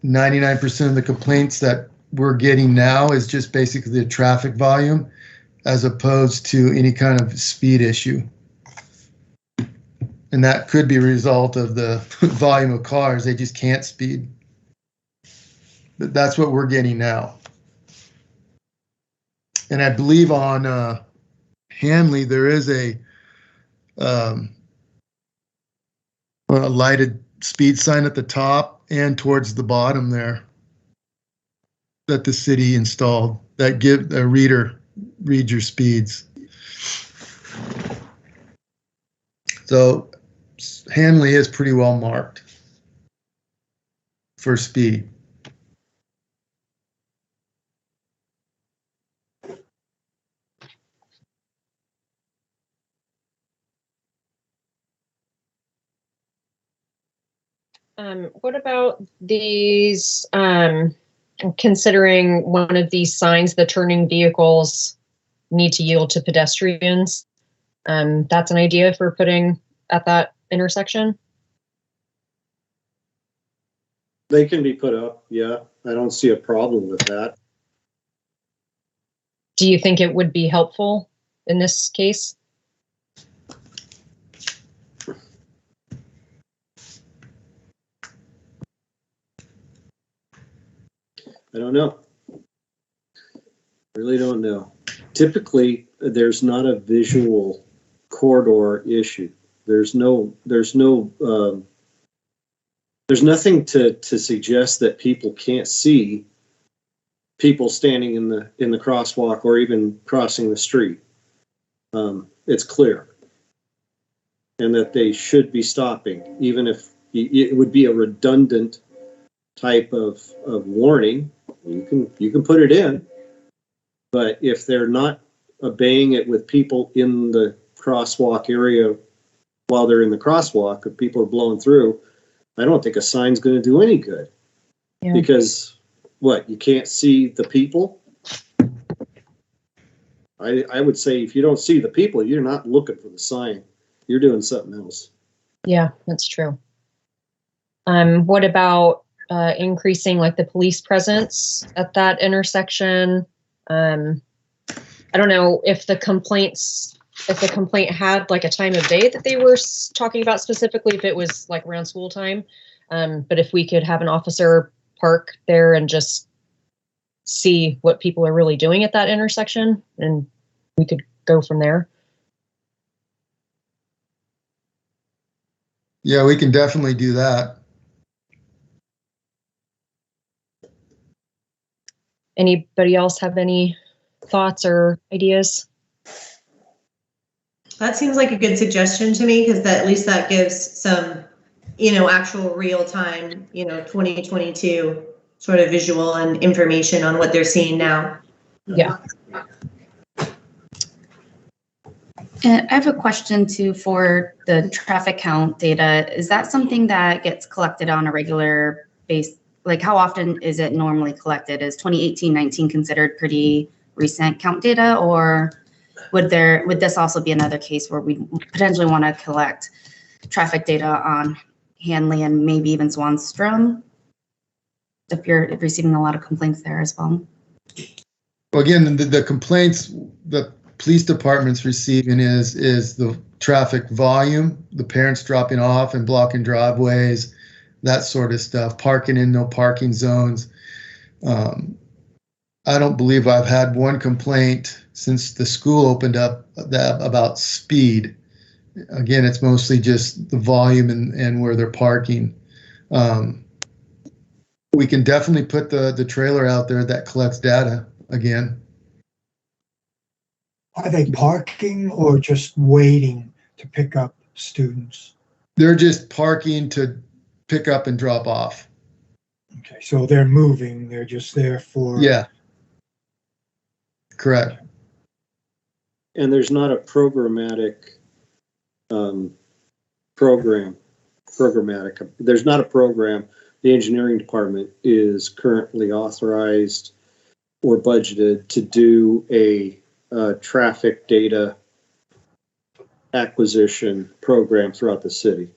S6: 99% of the complaints that we're getting now is just basically the traffic volume as opposed to any kind of speed issue. And that could be a result of the volume of cars. They just can't speed. But that's what we're getting now. And I believe on Hanley, there is a lighted speed sign at the top and towards the bottom there that the city installed that give a reader read your speeds. So Hanley is pretty well marked for speed.
S1: What about these, considering one of these signs, the turning vehicles need to yield to pedestrians? That's an idea for putting at that intersection?
S7: They can be put up, yeah. I don't see a problem with that.
S1: Do you think it would be helpful in this case?
S7: I don't know. Really don't know. Typically, there's not a visual corridor issue. There's nothing to suggest that people can't see people standing in the crosswalk or even crossing the street. It's clear, and that they should be stopping, even if it would be a redundant type of warning. You can put it in, but if they're not obeying it with people in the crosswalk area while they're in the crosswalk, if people are blowing through, I don't think a sign's going to do any good. Yeah. Because what, you can't see the people? I would say if you don't see the people, you're not looking for the sign. You're doing something else.
S1: Yeah, that's true. What about increasing like the police presence at that intersection? I don't know if the complaint had like a time of day that they were talking about specifically, if it was like around school time. But if we could have an officer park there and just see what people are really doing at that intersection, and we could go from there.
S6: Yeah, we can definitely do that.
S1: Anybody else have any thoughts or ideas?
S5: That seems like a good suggestion to me, because at least that gives some, actual real time, 2022 sort of visual and information on what they're seeing now.
S1: Yeah.
S8: And I have a question too for the traffic count data. Is that something that gets collected on a regular basis? Like, how often is it normally collected? Is 2018-19 considered pretty recent count data, or would this also be another case where we potentially want to collect traffic data on Hanley and maybe even Swanstrom, if you're receiving a lot of complaints there as well?
S6: Well, again, the complaints the police department's receiving is the traffic volume, the parents dropping off and blocking driveways, that sort of stuff, parking in no parking zones. I don't believe I've had one complaint since the school opened up about speed. Again, it's mostly just the volume and where they're parking. We can definitely put the trailer out there that collects data again.
S9: Are they parking or just waiting to pick up students?
S6: They're just parking to pick up and drop off.
S9: Okay, so they're moving. They're just there for...
S6: Yeah. Correct.
S7: And there's not a programmatic programmatic. There's not a program. The engineering department is currently authorized or budgeted to do a traffic data acquisition program throughout the city.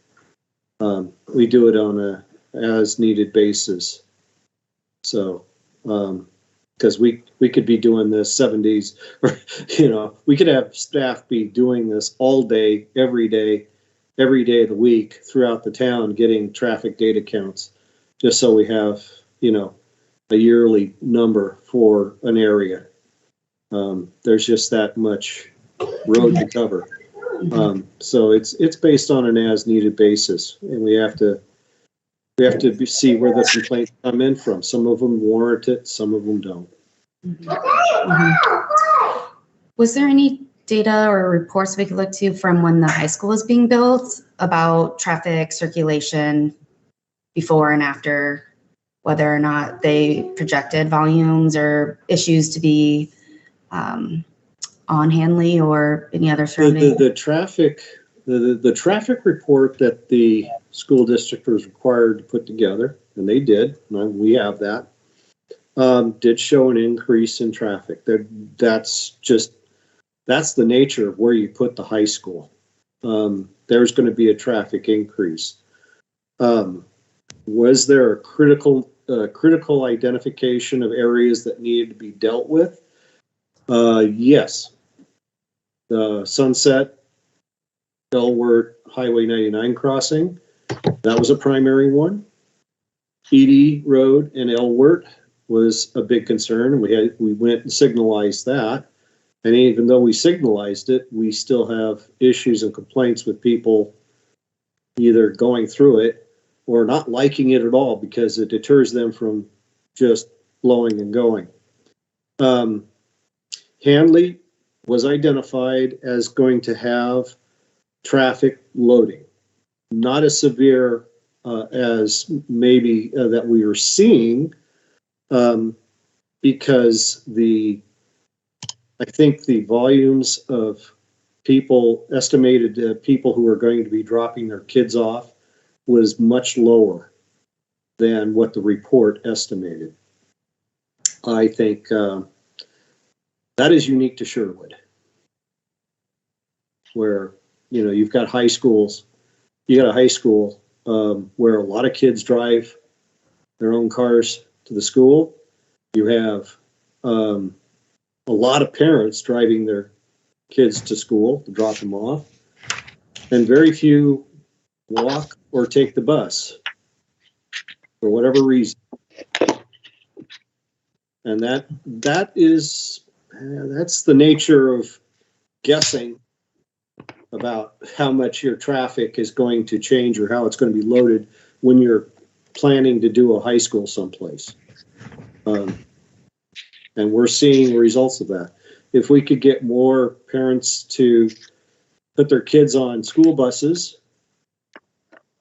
S7: We do it on a as needed basis. So, because we could be doing this 7 days, we could have staff be doing this all day, every day of the week throughout the town, getting traffic data counts, just so we have, a yearly number for an area. There's just that much road to cover. So it's based on an as needed basis, and we have to see where the complaints come in from. Some of them warrant it, some of them don't.
S8: Was there any data or reports we could look to from when the high school was being built about traffic circulation before and after, whether or not they projected volumes or issues to be on Hanley or any other surrounding?
S7: The traffic report that the school district was required to put together, and they did, and we have that, did show an increase in traffic. That's the nature of where you put the high school. There's going to be a traffic increase. Was there a critical identification of areas that needed to be dealt with? Yes. The Sunset Elwert Highway 99 crossing, that was a primary one. Edie Road and Elwert was a big concern. We went and signalized that. And even though we signalized it, we still have issues and complaints with people either going through it or not liking it at all because it deters them from just blowing and going. Hanley was identified as going to have traffic loading, not as severe as maybe that we were seeing, because I think the volumes of estimated people who are going to be dropping their kids off was much lower than what the report estimated. I think that is unique to Sherwood, where you've got high schools. You got a high school where a lot of kids drive their own cars to the school. You have a lot of parents driving their kids to school to drop them off, and very few walk or take the bus for whatever reason. And that's the nature of guessing about how much your traffic is going to change or how it's going to be loaded when you're planning to do a high school someplace. And we're seeing results of that. If we could get more parents to put their kids on school buses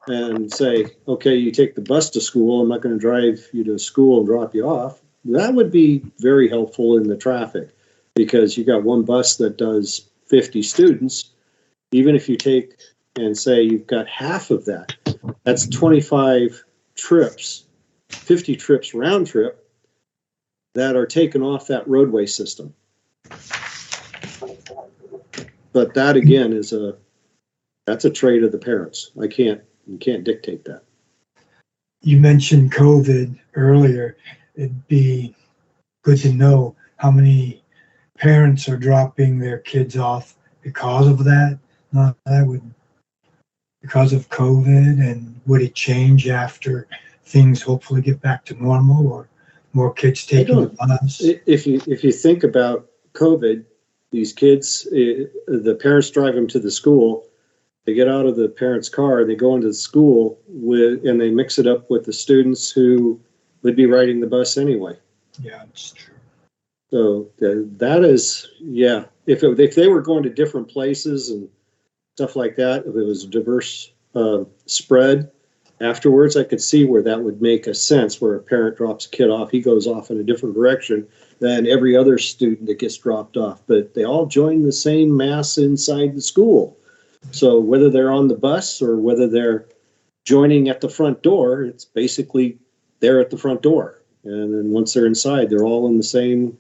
S7: and say, okay, you take the bus to school, I'm not going to drive you to school and drop you off, that would be very helpful in the traffic, because you got one bus that does 50 students. Even if you take and say you've got half of that, that's 25 trips, 50 trips round trip that are taken off that roadway system. But that again that's a trade of the parents. You can't dictate that.
S9: You mentioned COVID earlier. It'd be good to know how many parents are dropping their kids off because of that. Because of COVID, and would it change after things hopefully get back to normal, or more kids taking the bus?
S7: If you think about COVID, these kids, the parents drive them to the school. They get out of the parents' car, they go into the school and they mix it up with the students who would be riding the bus anyway.
S9: Yeah, it's true.
S7: So that is, yeah. If they were going to different places and stuff like that, if it was a diverse spread afterwards, I could see where that would make a sense, where a parent drops a kid off, he goes off in a different direction than every other student that gets dropped off. But they all join the same mass inside the school. So whether they're on the bus or whether they're joining at the front door, it's basically they're at the front door. And then once they're inside, they're all in the same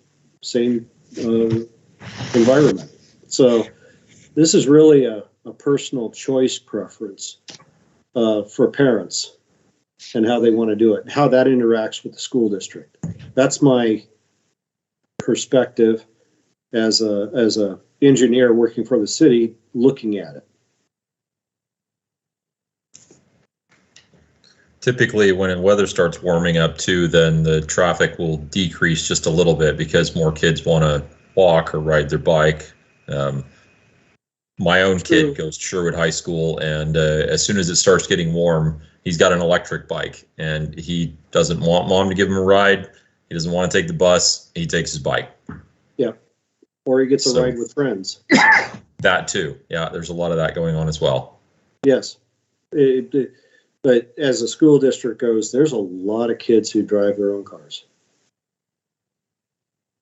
S7: environment. So this is really a personal choice preference for parents and how they want to do it, and how that interacts with the school district. That's my perspective as a engineer working for the city, looking at it.
S4: Typically, when the weather starts warming up too, then the traffic will decrease just a little bit because more kids want to walk or ride their bike. My own kid goes to Sherwood High School, and as soon as it starts getting warm, he's got an electric bike, and he doesn't want mom to give him a ride. He doesn't want to take the bus. He takes his bike.
S7: Yeah. Or he gets a ride with friends.
S4: That too. Yeah, there's a lot of that going on as well.
S7: Yes. But as a school district goes, there's a lot of kids who drive their own cars.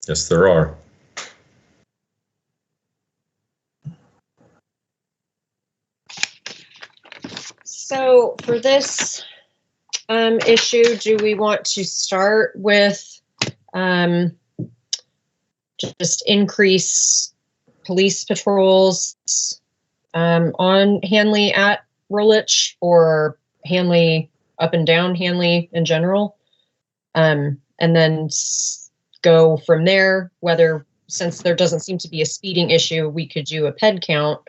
S4: Yes, there are.
S1: So for this issue, do we want to start with just increase police patrols on Hanley at Rolich, or Hanley up and down Hanley in general, and then go from there? Whether, since there doesn't seem to be a speeding issue, we could do a ped count,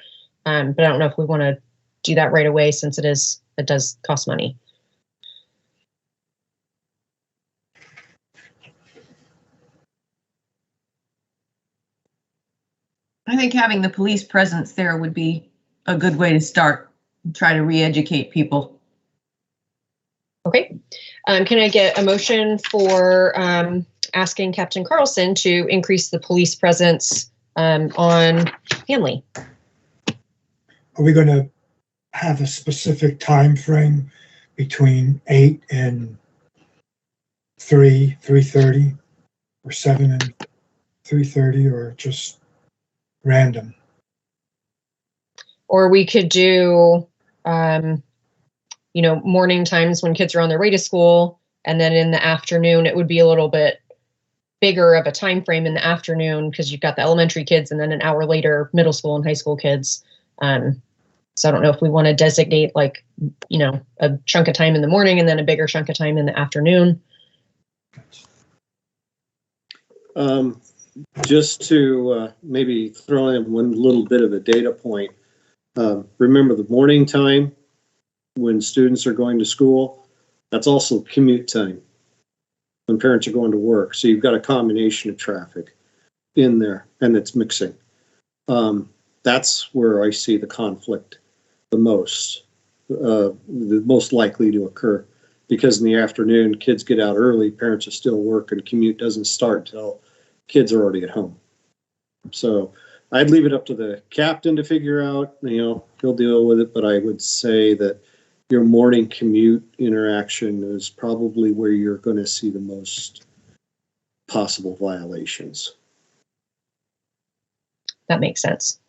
S1: but I don't know if we want to do that right away, since it does cost money.
S2: I think having the police presence there would be a good way to start and try to re-educate people.
S1: Okay. Can I get a motion for asking Captain Carlson to increase the police presence on Hanley?
S9: Are we going to have a specific time frame between 8 and 3:30, or 7 and 3:30, or just random?
S1: Or we could do, morning times when kids are on their way to school, and then in the afternoon, it would be a little bit bigger of a time frame in the afternoon, because you've got the elementary kids, and then an hour later, middle school and high school kids. So I don't know if we want to designate a chunk of time in the morning and then a bigger chunk of time in the afternoon.
S7: Just to maybe throw in one little bit of a data point. Remember, the morning time when students are going to school, that's also commute time when parents are going to work. So you've got a combination of traffic in there, and it's mixing. That's where I see the conflict the most likely to occur, because in the afternoon, kids get out early, parents are still working, commute doesn't start till kids are already at home. So I'd leave it up to the captain to figure out, he'll deal with it, but I would say that your morning commute interaction is probably where you're going to see the most possible violations.
S1: That makes sense.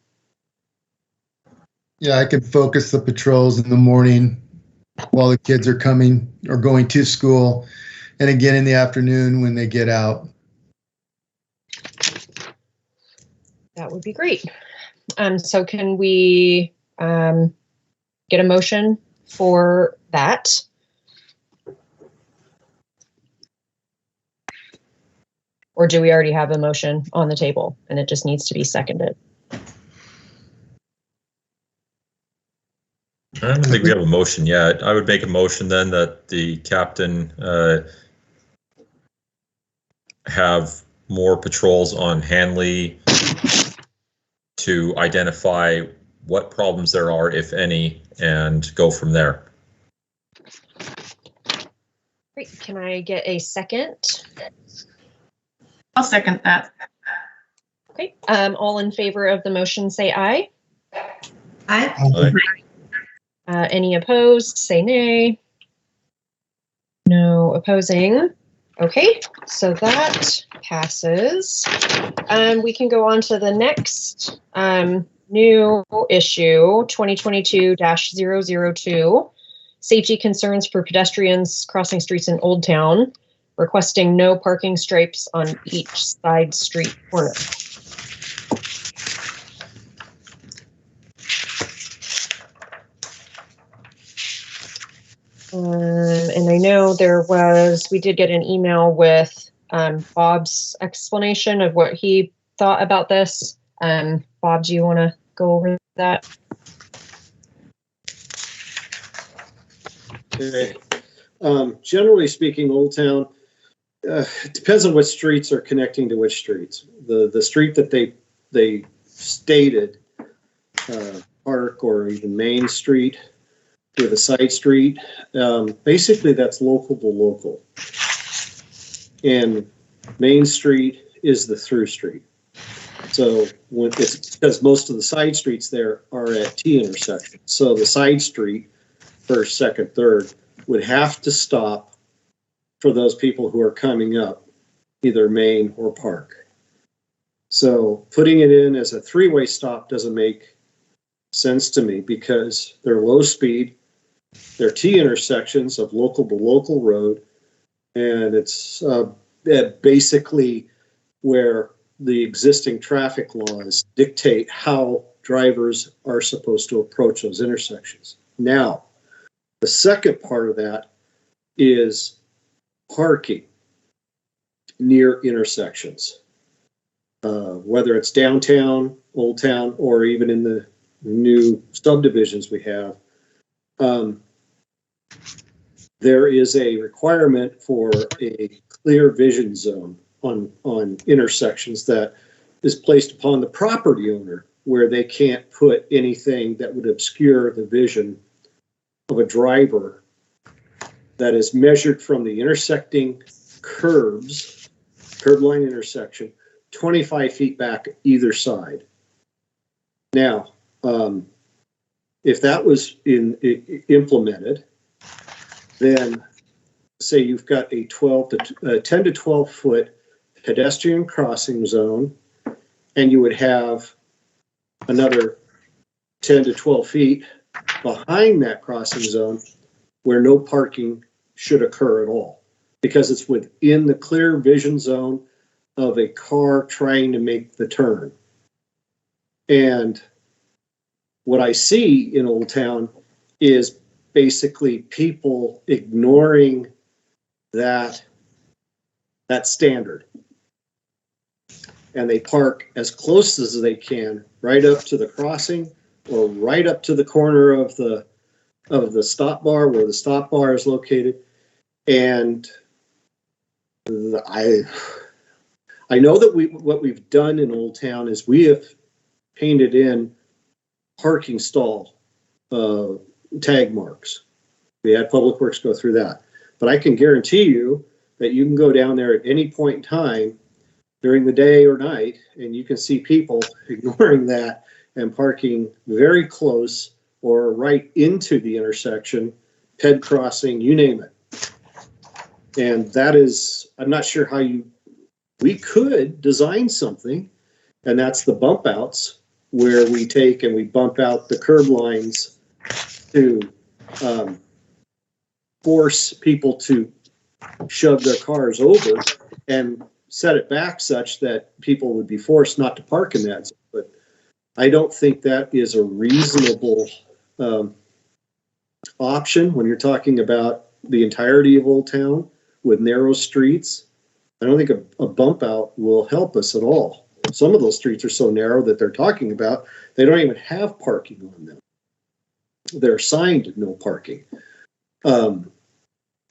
S6: Yeah, I could focus the patrols in the morning while the kids are coming or going to school, and again in the afternoon when they get out.
S1: That would be great. So can we get a motion for that? Or do we already have a motion on the table and it just needs to be seconded?
S4: I don't think we have a motion yet. I would make a motion then that the captain have more patrols on Hanley to identify what problems there are, if any, and go from there.
S1: Great. Can I get a second?
S2: I'll second that.
S1: Okay. All in favor of the motion, say aye.
S5: Aye.
S4: Aye.
S1: Any opposed, say nay. No opposing. Okay, so that passes. We can go on to the next new issue 2022-002, safety concerns for pedestrians crossing streets in Old Town, requesting no parking stripes on each side street corner. And I know we did get an email with Bob's explanation of what he thought about this. Bob, do you want to go over that?
S7: Okay. Generally speaking, Old Town, it depends on which streets are connecting to which streets. The street that they stated, Park or even Main Street with a side street, basically that's local to local. And Main Street is the through street. So it's because most of the side streets there are at T intersections. So the side street, first, second, third, would have to stop for those people who are coming up, either Main or Park. So putting it in as a three-way stop doesn't make sense to me because they're low speed, they're T intersections of local to local road, and it's basically where the existing traffic laws dictate how drivers are supposed to approach those intersections. Now, the second part of that is parking near intersections, whether it's downtown, Old Town, or even in the new subdivisions we have. There is a requirement for a clear vision zone on intersections that is placed upon the property owner, where they can't put anything that would obscure the vision of a driver that is measured from the intersecting curb line intersection, 25 feet back either side. Now, if that was implemented, then say you've got a 10 to 12 foot pedestrian crossing zone, and you would have another 10 to 12 feet behind that crossing zone where no parking should occur at all, because it's within the clear vision zone of a car trying to make the turn. And what I see in Old Town is basically people ignoring that standard. And they park as close as they can right up to the crossing or right up to the corner of the stop bar where the stop bar is located. And I know that what we've done in Old Town is we have painted in parking stall tag marks. We had Public Works go through that. But I can guarantee you that you can go down there at any point in time during the day or night, and you can see people ignoring that and parking very close or right into the intersection, ped crossing, you name it. And that is, I'm not sure how we could design something, and that's the bump outs, where we take and we bump out the curb lines to force people to shove their cars over and set it back such that people would be forced not to park in that. But I don't think that is a reasonable option when you're talking about the entirety of Old Town with narrow streets. I don't think a bump out will help us at all. Some of those streets are so narrow that they're talking about, they don't even have parking on them. They're signed no parking. And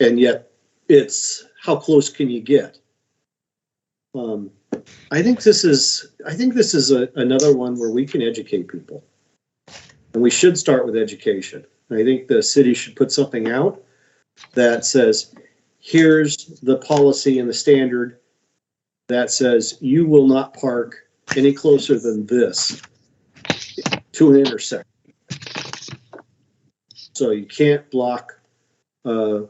S7: yet it's, how close can you get? I think this is another one where we can educate people, and we should start with education. I think the city should put something out that says, here's the policy and the standard that says you will not park any closer than this to an intersection. So you can't block the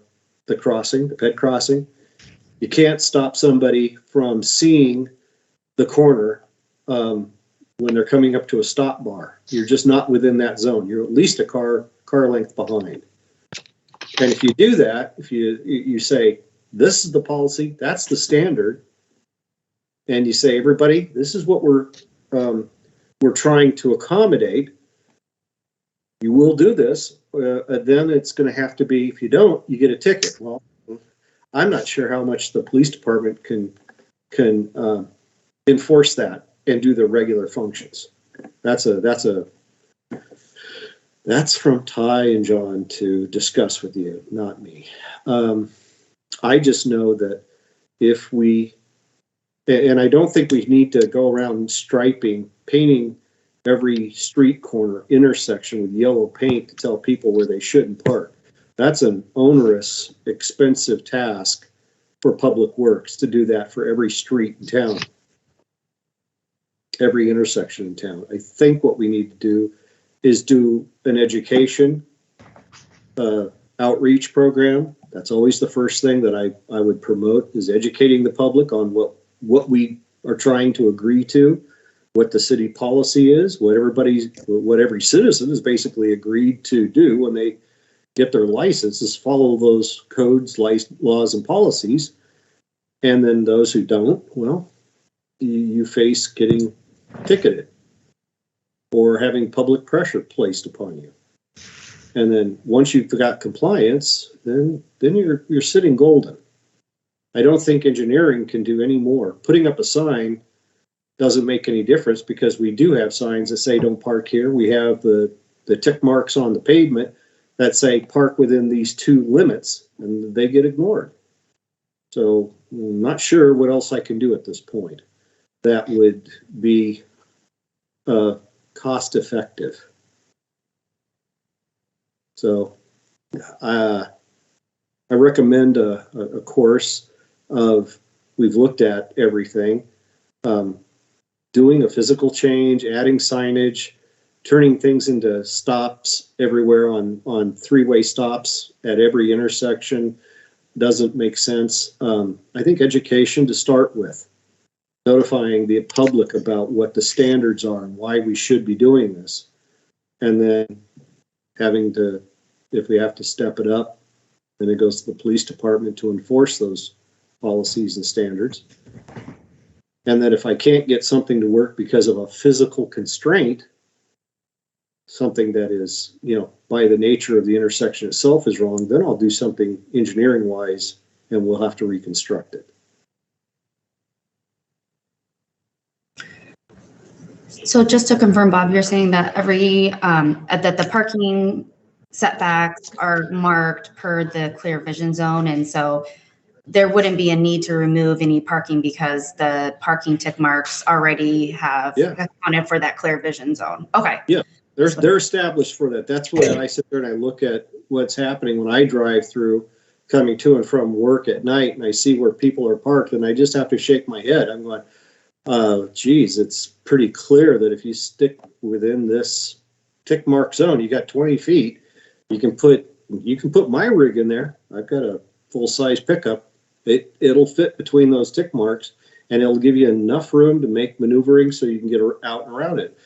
S7: crossing, the ped crossing. You can't stop somebody from seeing the corner when they're coming up to a stop bar. You're just not within that zone. You're at least a car length behind. And if you do that, if you say, this is the policy, that's the standard, and you say, everybody, this is what we're trying to accommodate, you will do this, then it's going to have to be, if you don't, you get a ticket. Well, I'm not sure how much the police department can enforce that and do their regular functions. That's from Ty and John to discuss with you, not me. I just know that if we, and I don't think we need to go around striping, painting every street corner intersection with yellow paint to tell people where they shouldn't park. That's an onerous, expensive task for Public Works to do that for every street in town, every intersection in town. I think what we need to do is do an education outreach program. That's always the first thing that I would promote, is educating the public on what we are trying to agree to, what the city policy is, what every citizen has basically agreed to do when they get their license, is follow those codes, laws, and policies. And then those who don't, well, you face getting ticketed or having public pressure placed upon you. And then once you've got compliance, then you're sitting golden. I don't think engineering can do any more. Putting up a sign doesn't make any difference, because we do have signs that say don't park here. We have the tick marks on the pavement that say park within these two limits, and they get ignored. So I'm not sure what else I can do at this point that would be cost effective. So I recommend a course of, we've looked at everything, doing a physical change, adding signage, turning things into stops everywhere on three-way stops at every intersection doesn't make sense. I think education to start with, notifying the public about what the standards are and why we should be doing this. And then having to, if we have to step it up, then it goes to the police department to enforce those policies and standards. And that if I can't get something to work because of a physical constraint, something that is, by the nature of the intersection itself is wrong, then I'll do something engineering wise and we'll have to reconstruct it.
S8: So just to confirm, Bob, you're saying that that the parking setbacks are marked per the clear vision zone, and so there wouldn't be a need to remove any parking because the parking tick marks already have accounted for that clear vision zone. Okay.
S7: Yeah, they're established for that. That's why I sit there and I look at what's happening when I drive through, coming to and from work at night, and I see where people are parked, and I just have to shake my head. I'm going, geez, it's pretty clear that if you stick within this tick mark zone, you got 20 feet. You can put my rig in there. I've got a full size pickup. It'll fit between those tick marks, and it'll give you enough room to make maneuvering so you can get out and around it.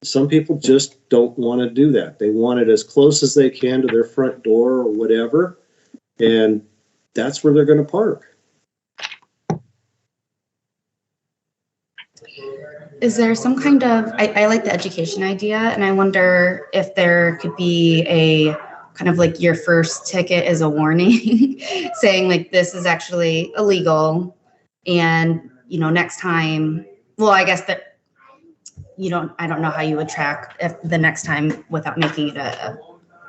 S7: Some people just don't want to do that. They want it as close as they can to their front door or whatever, and that's where they're going to park.
S8: Is there some kind of, I like the education idea, and I wonder if there could be a kind of like your first ticket is a warning saying like, this is actually illegal. And, next time, well, I guess that I don't know how you would track if the next time without making it a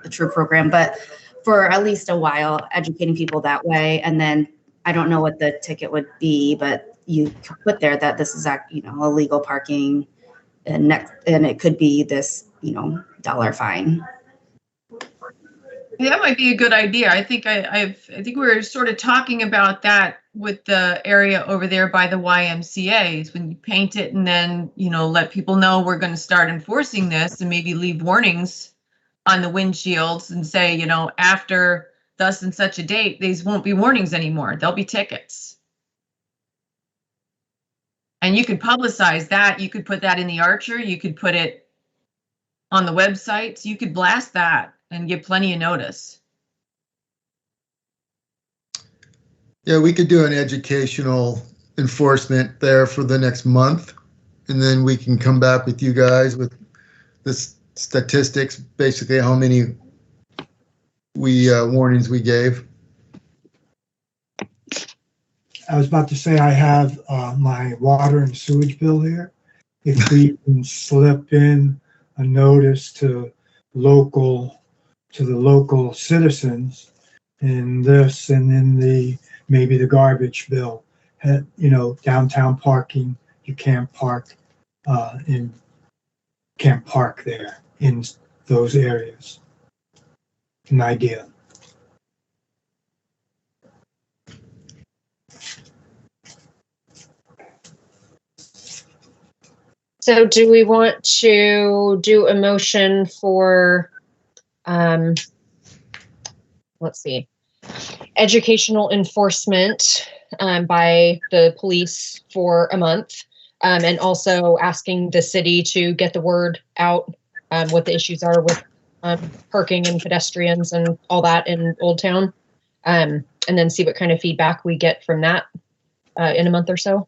S8: true program, but for at least a while, educating people that way. And then I don't know what the ticket would be, but you could put there that this is illegal parking, and it could be this dollar fine.
S2: Yeah, that might be a good idea. I think I think we were sort of talking about that with the area over there by the YMCA. When you paint it and then let people know we're going to start enforcing this, and maybe leave warnings on the windshields and say after thus and such a date, these won't be warnings anymore. They'll be tickets. And you could publicize that. You could put that in the Archer. You could put it on the website. So you could blast that and give plenty of notice.
S6: Yeah, we could do an educational enforcement there for the next month. And then we can come back with you guys with the statistics, basically how many warnings we gave.
S9: I was about to say I have my water and sewage bill here. If we can slip in a notice to the local citizens in this and in maybe the garbage bill, downtown parking, you can't park there in those areas. An idea.
S1: So do we want to do a motion for, let's see, educational enforcement by the police for a month, and also asking the city to get the word out what the issues are with parking and pedestrians and all that in Old Town, and then see what kind of feedback we get from that in a month or so?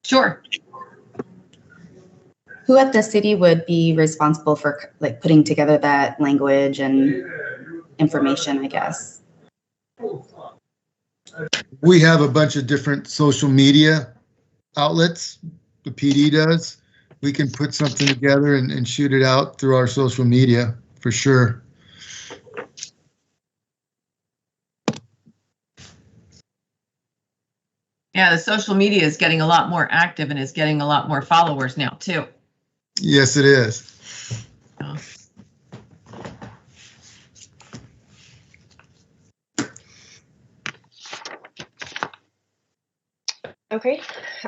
S2: Sure.
S8: Who at the city would be responsible for like putting together that language and information, I guess?
S6: We have a bunch of different social media outlets. The PD does. We can put something together and shoot it out through our social media for sure.
S2: Yeah, the social media is getting a lot more active and is getting a lot more followers now too.
S6: Yes, it is.
S2: Yeah.
S1: Okay.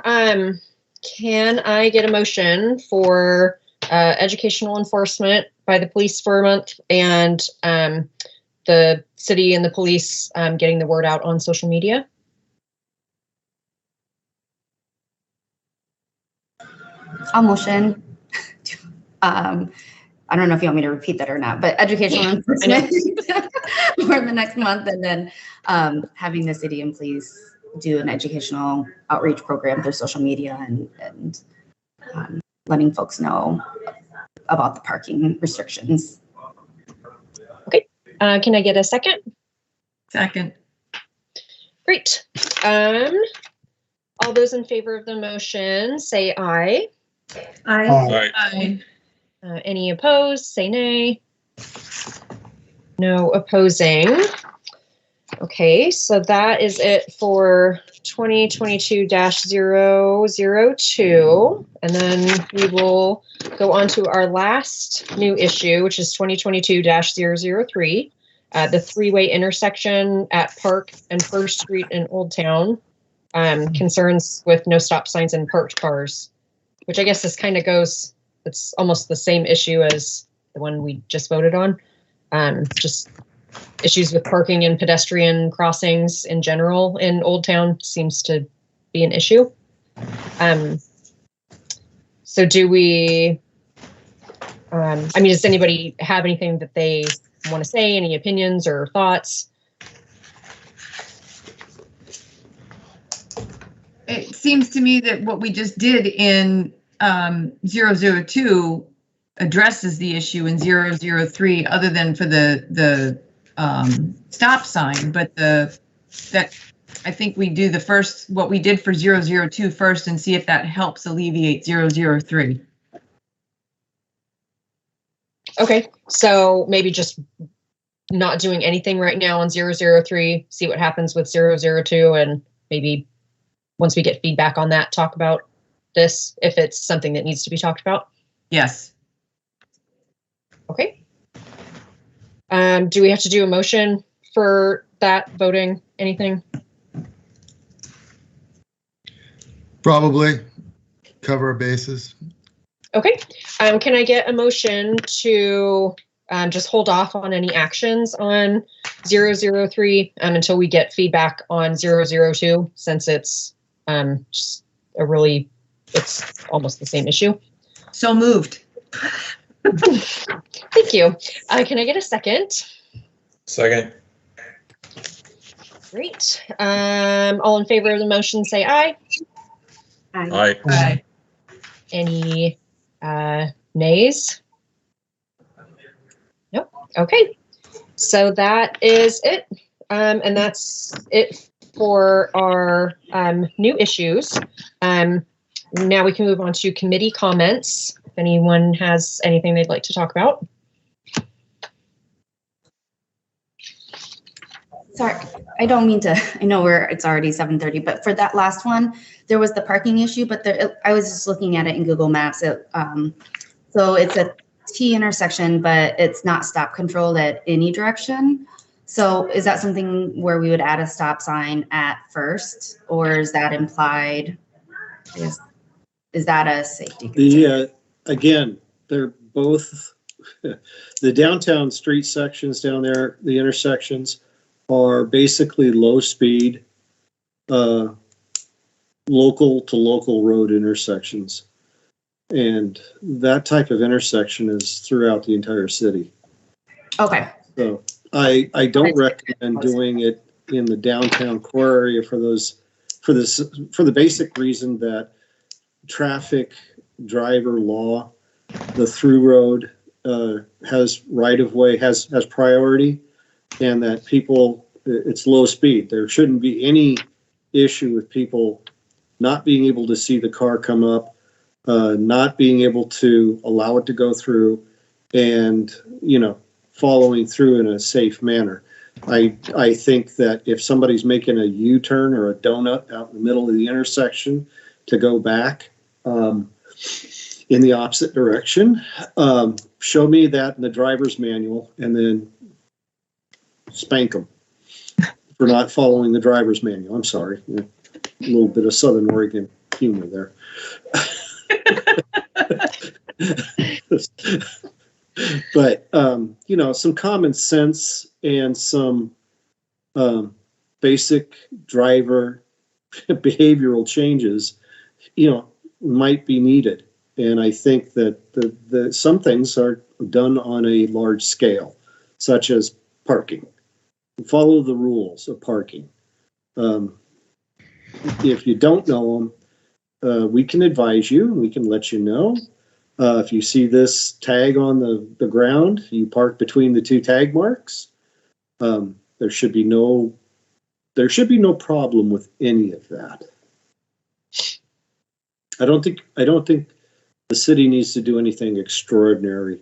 S1: Can I get a motion for educational enforcement by the police for a month and the city and the police getting the word out on social media?
S8: I'll motion. I don't know if you want me to repeat that or not, but educational enforcement for the next month, and then having the city and police do an educational outreach program through social media and letting folks know about the parking restrictions.
S1: Okay. Can I get a second?
S2: Second.
S1: Great. All those in favor of the motion, say aye.
S5: Aye.
S2: Aye.
S1: Any opposed, say nay. No opposing. Okay, so that is it for 2022-002. And then we will go on to our last new issue, which is 2022-003, the three-way intersection at Park and First Street in Old Town. Concerns with no stop signs and parked cars, which I guess this kind of goes, it's almost the same issue as the one we just voted on. Just issues with parking and pedestrian crossings in general in Old Town seems to be an issue. So do we, does anybody have anything that they want to say, any opinions or thoughts?
S2: It seems to me that what we just did in 002 addresses the issue in 003, other than for the stop sign, but that I think we do what we did for 002 first and see if that helps alleviate 003.
S1: Okay, so maybe just not doing anything right now on 003, see what happens with 002, and maybe once we get feedback on that, talk about this if it's something that needs to be talked about.
S2: Yes.
S1: Okay. Do we have to do a motion for that voting? Anything?
S6: Probably cover our bases.
S1: Okay. Can I get a motion to just hold off on any actions on 003 until we get feedback on 002, since it's just it's almost the same issue.
S2: So moved.
S1: Thank you. Can I get a second?
S4: Second.
S1: Great. All in favor of the motion, say aye.
S4: Aye.
S2: Aye.
S1: Any nays? Nope. Okay. So that is it. And that's it for our new issues. Now we can move on to committee comments. If anyone has anything they'd like to talk about.
S8: Sorry, I don't mean to, I know it's already 7:30, but for that last one, there was the parking issue, but I was just looking at it in Google Maps. So it's a T intersection, but it's not stop controlled at any direction. So is that something where we would add a stop sign at first, or is that implied? Is that a safety concern?
S7: Again, they're both, the downtown street sections down there, the intersections are basically low speed, local to local road intersections. And that type of intersection is throughout the entire city.
S8: Okay.
S7: So I don't recommend doing it in the downtown core area for the basic reason that traffic driver law, the through road has right of way, has priority, and that it's low speed. There shouldn't be any issue with people not being able to see the car come up, not being able to allow it to go through, and following through in a safe manner. I think that if somebody's making a U-turn or a donut out in the middle of the intersection to go back in the opposite direction, show me that in the driver's manual and then spank them for not following the driver's manual. I'm sorry. A little bit of Southern Oregon humor there. But, some common sense and some basic driver behavioral changes, might be needed. And I think that some things are done on a large scale, such as parking. Follow the rules of parking. If you don't know them, we can advise you, we can let you know. If you see this tag on the ground, you park between the two tag marks. There should be no problem with any of that. I don't think the city needs to do anything extraordinary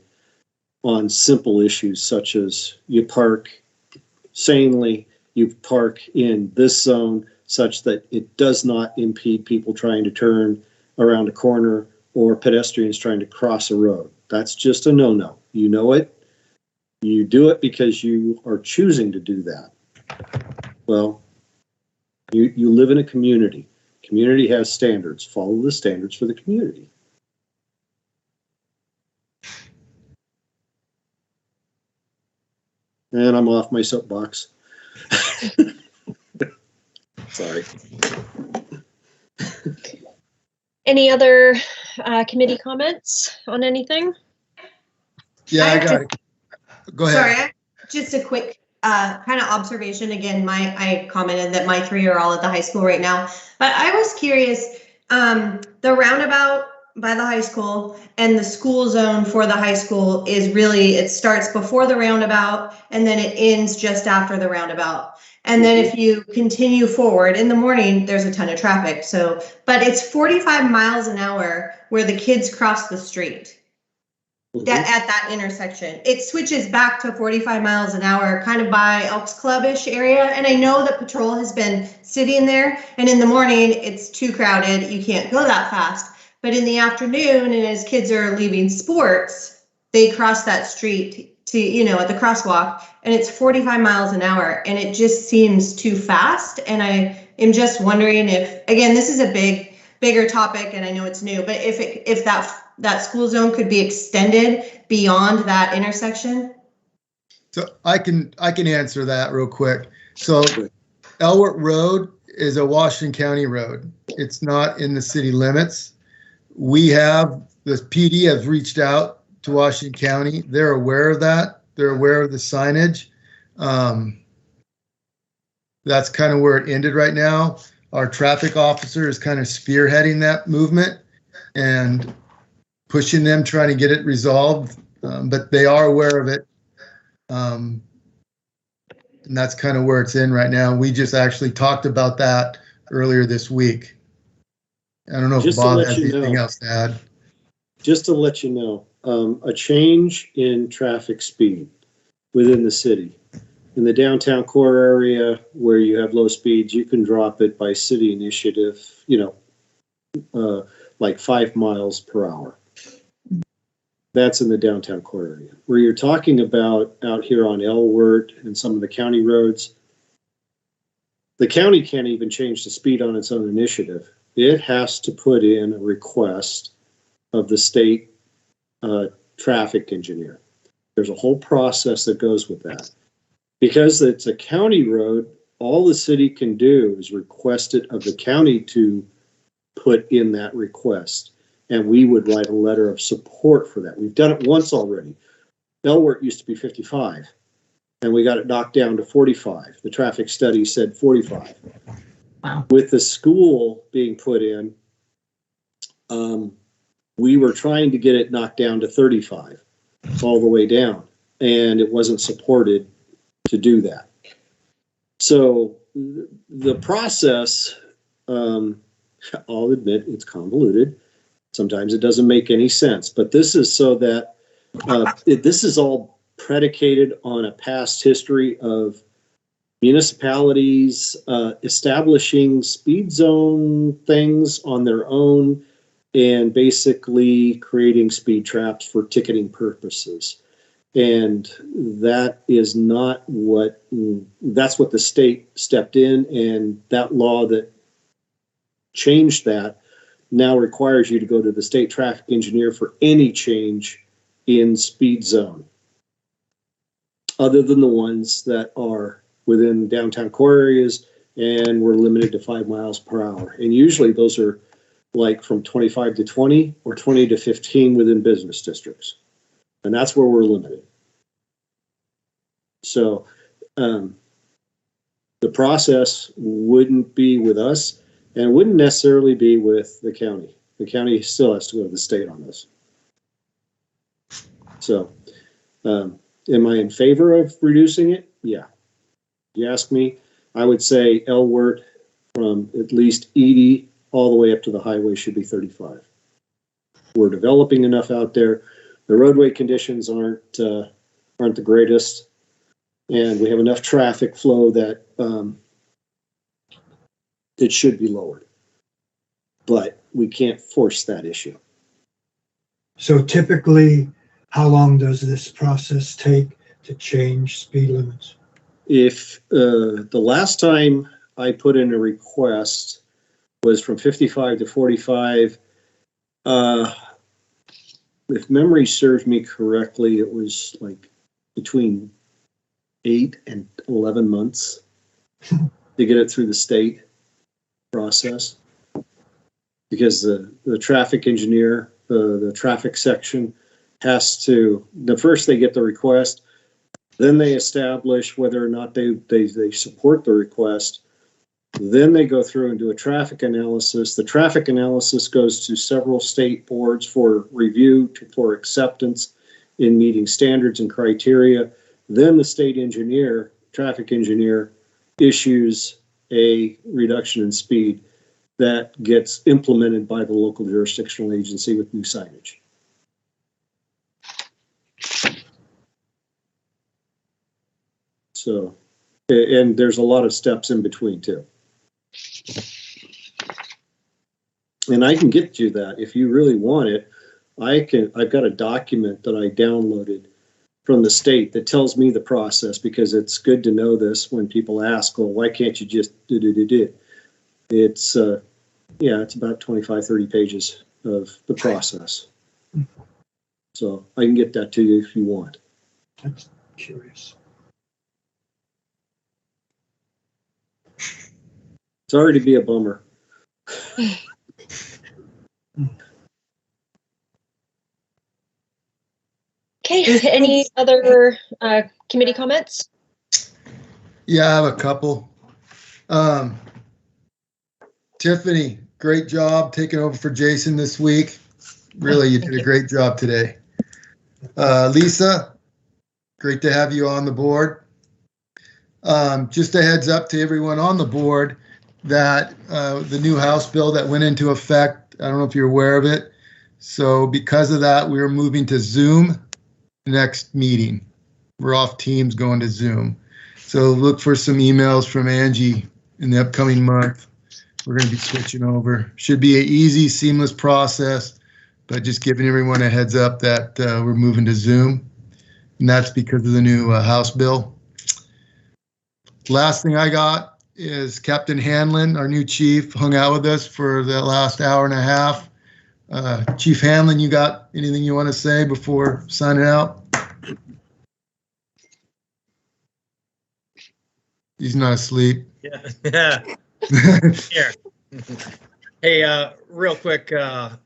S7: on simple issues such as you park sanely, you park in this zone such that it does not impede people trying to turn around a corner or pedestrians trying to cross a road. That's just a no-no. You know it. You do it because you are choosing to do that. Well, you live in a community. Community has standards. Follow the standards for the community. And I'm off my soapbox. Sorry.
S1: Any other committee comments on anything?
S6: Yeah, I got it. Go ahead.
S5: Sorry, just a quick kind of observation. Again, I commented that my 3 are all at the high school right now, but I was curious, the roundabout by the high school and the school zone for the high school is really, it starts before the roundabout and then it ends just after the roundabout. And then if you continue forward in the morning, there's a ton of traffic. So, but it's 45 miles an hour where the kids cross the street at that intersection. It switches back to 45 miles an hour, kind of by Elks Club-ish area. And I know that patrol has been sitting there, and in the morning it's too crowded. You can't go that fast. But in the afternoon, and as kids are leaving sports, they cross that street to, at the crosswalk, and it's 45 miles an hour, and it just seems too fast. And I am just wondering if, again, this is a bigger topic, and I know it's new, but if that school zone could be extended beyond that intersection,
S6: So I can answer that real quick. So Elwart Road is a Washington County road. It's not in the city limits. The PD has reached out to Washington County. They're aware of that. They're aware of the signage. That's kind of where it ended right now. Our traffic officer is kind of spearheading that movement and pushing them, trying to get it resolved. But they are aware of it. And that's kind of where it's in right now. We just actually talked about that earlier this week. I don't know if Bob has anything else to add.
S7: Just to let you know, a change in traffic speed within the city. In the downtown core area where you have low speeds, you can drop it by city initiative, like 5 miles per hour. That's in the downtown core area. Where you're talking about out here on Elwart and some of the county roads, the county can't even change the speed on its own initiative. It has to put in a request of the state traffic engineer. There's a whole process that goes with that. Because it's a county road, all the city can do is request it of the county to put in that request. And we would write a letter of support for that. We've done it once already. Elwart used to be 55, and we got it knocked down to 45. The traffic study said 45.
S1: Wow.
S7: With the school being put in, we were trying to get it knocked down to 35, all the way down, and it wasn't supported to do that. So the process, I'll admit it's convoluted. Sometimes it doesn't make any sense, but this is so that this is all predicated on a past history of municipalities establishing speed zone things on their own and basically creating speed traps for ticketing purposes. And that is not that's what the state stepped in, and that law that changed that now requires you to go to the state traffic engineer for any change in speed zone, other than the ones that are within downtown core areas and we're limited to 5 miles per hour. And usually those are like from 25 to 20 or 20 to 15 within business districts. And that's where we're limited. So the process wouldn't be with us and wouldn't necessarily be with the county. The county still has to go to the state on this. So am I in favor of reducing it? Yeah. If you ask me, I would say Elwart from at least Edie all the way up to the highway should be 35. We're developing enough out there. The roadway conditions aren't the greatest, and we have enough traffic flow that it should be lowered. But we can't force that issue.
S9: So typically, how long does this process take to change speed limits?
S7: If the last time I put in a request was from 55 to 45, if memory serves me correctly, it was like between 8 and 11 months to get it through the state process, because the traffic engineer, the traffic section has to, first they get the request, then they establish whether or not they support the request. Then they go through and do a traffic analysis. The traffic analysis goes to several state boards for review, for acceptance in meeting standards and criteria. Then the state engineer, traffic engineer, issues a reduction in speed that gets implemented by the local jurisdictional agency with new signage. So, and there's a lot of steps in between too. And I can get you that if you really want it. I've got a document that I downloaded from the state that tells me the process, because it's good to know this when people ask, well, why can't you just do? It's it's about 25, 30 pages of the process. So I can get that to you if you want.
S9: That's curious.
S7: Sorry to be a bummer.
S1: Okay, any other committee comments?
S6: Yeah, I have a couple. Tiffany, great job taking over for Jason this week. Really, you did a great job today. Lisa, great to have you on the board. Just a heads up to everyone on the board that the new House bill that went into effect, I don't know if you're aware of it. So because of that, we're moving to Zoom next meeting. We're off Teams going to Zoom. So look for some emails from Angie in the upcoming month. We're going to be switching over. Should be an easy, seamless process, but just giving everyone a heads up that we're moving to Zoom. And that's because of the new House bill. Last thing I got is Captain Hanlon, our new chief, hung out with us for the last hour and a half. Chief Hanlon, you got anything you want to say before signing out? He's not asleep.
S10: Yeah. Here. Hey, real quick, I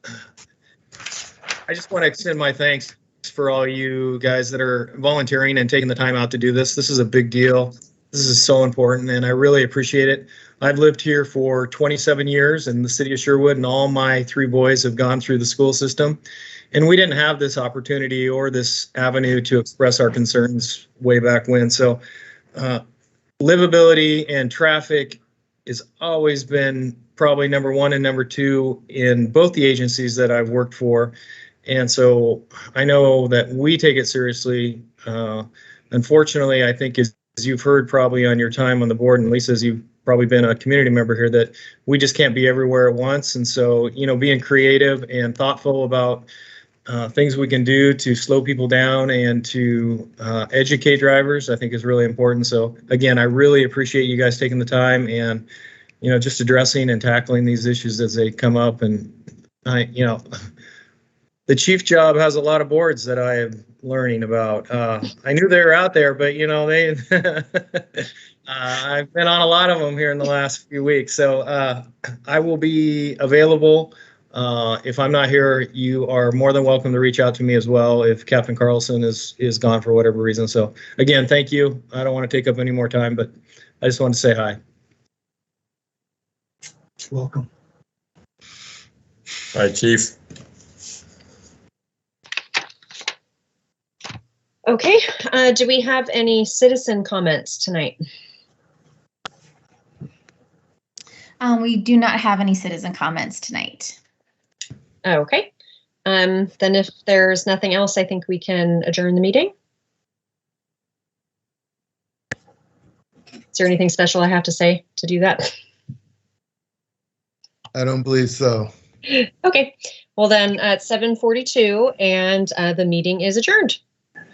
S10: just want to extend my thanks for all you guys that are volunteering and taking the time out to do this. This is a big deal. This is so important, and I really appreciate it. I've lived here for 27 years in the city of Sherwood, and all my 3 boys have gone through the school system. And we didn't have this opportunity or this avenue to express our concerns way back when. So livability and traffic has always been probably number 1 and number 2 in both the agencies that I've worked for. And so I know that we take it seriously. Unfortunately, I think as you've heard probably on your time on the board, and Lisa, as you've probably been a community member here, that we just can't be everywhere at once. And so, you know, being creative and thoughtful about things we can do to slow people down and to educate drivers, I think is really important. So again, I really appreciate you guys taking the time and, you know, just addressing and tackling these issues as they come up. And you know, the chief job has a lot of boards that I am learning about. I knew they were out there, but you know, they I've been on a lot of them here in the last few weeks. So I will be available. If I'm not here, you are more than welcome to reach out to me as well if Captain Carlson is gone for whatever reason. So again, thank you. I don't want to take up any more time, but I just wanted to say hi.
S9: Welcome.
S4: Hi, Chief.
S1: Okay, do we have any citizen comments tonight?
S3: We do not have any citizen comments tonight.
S1: Okay, then if there's nothing else, I think we can adjourn the meeting. Is there anything special I have to say to do that?
S6: I don't believe so.
S1: Okay, well then at 7:42 and the meeting is adjourned.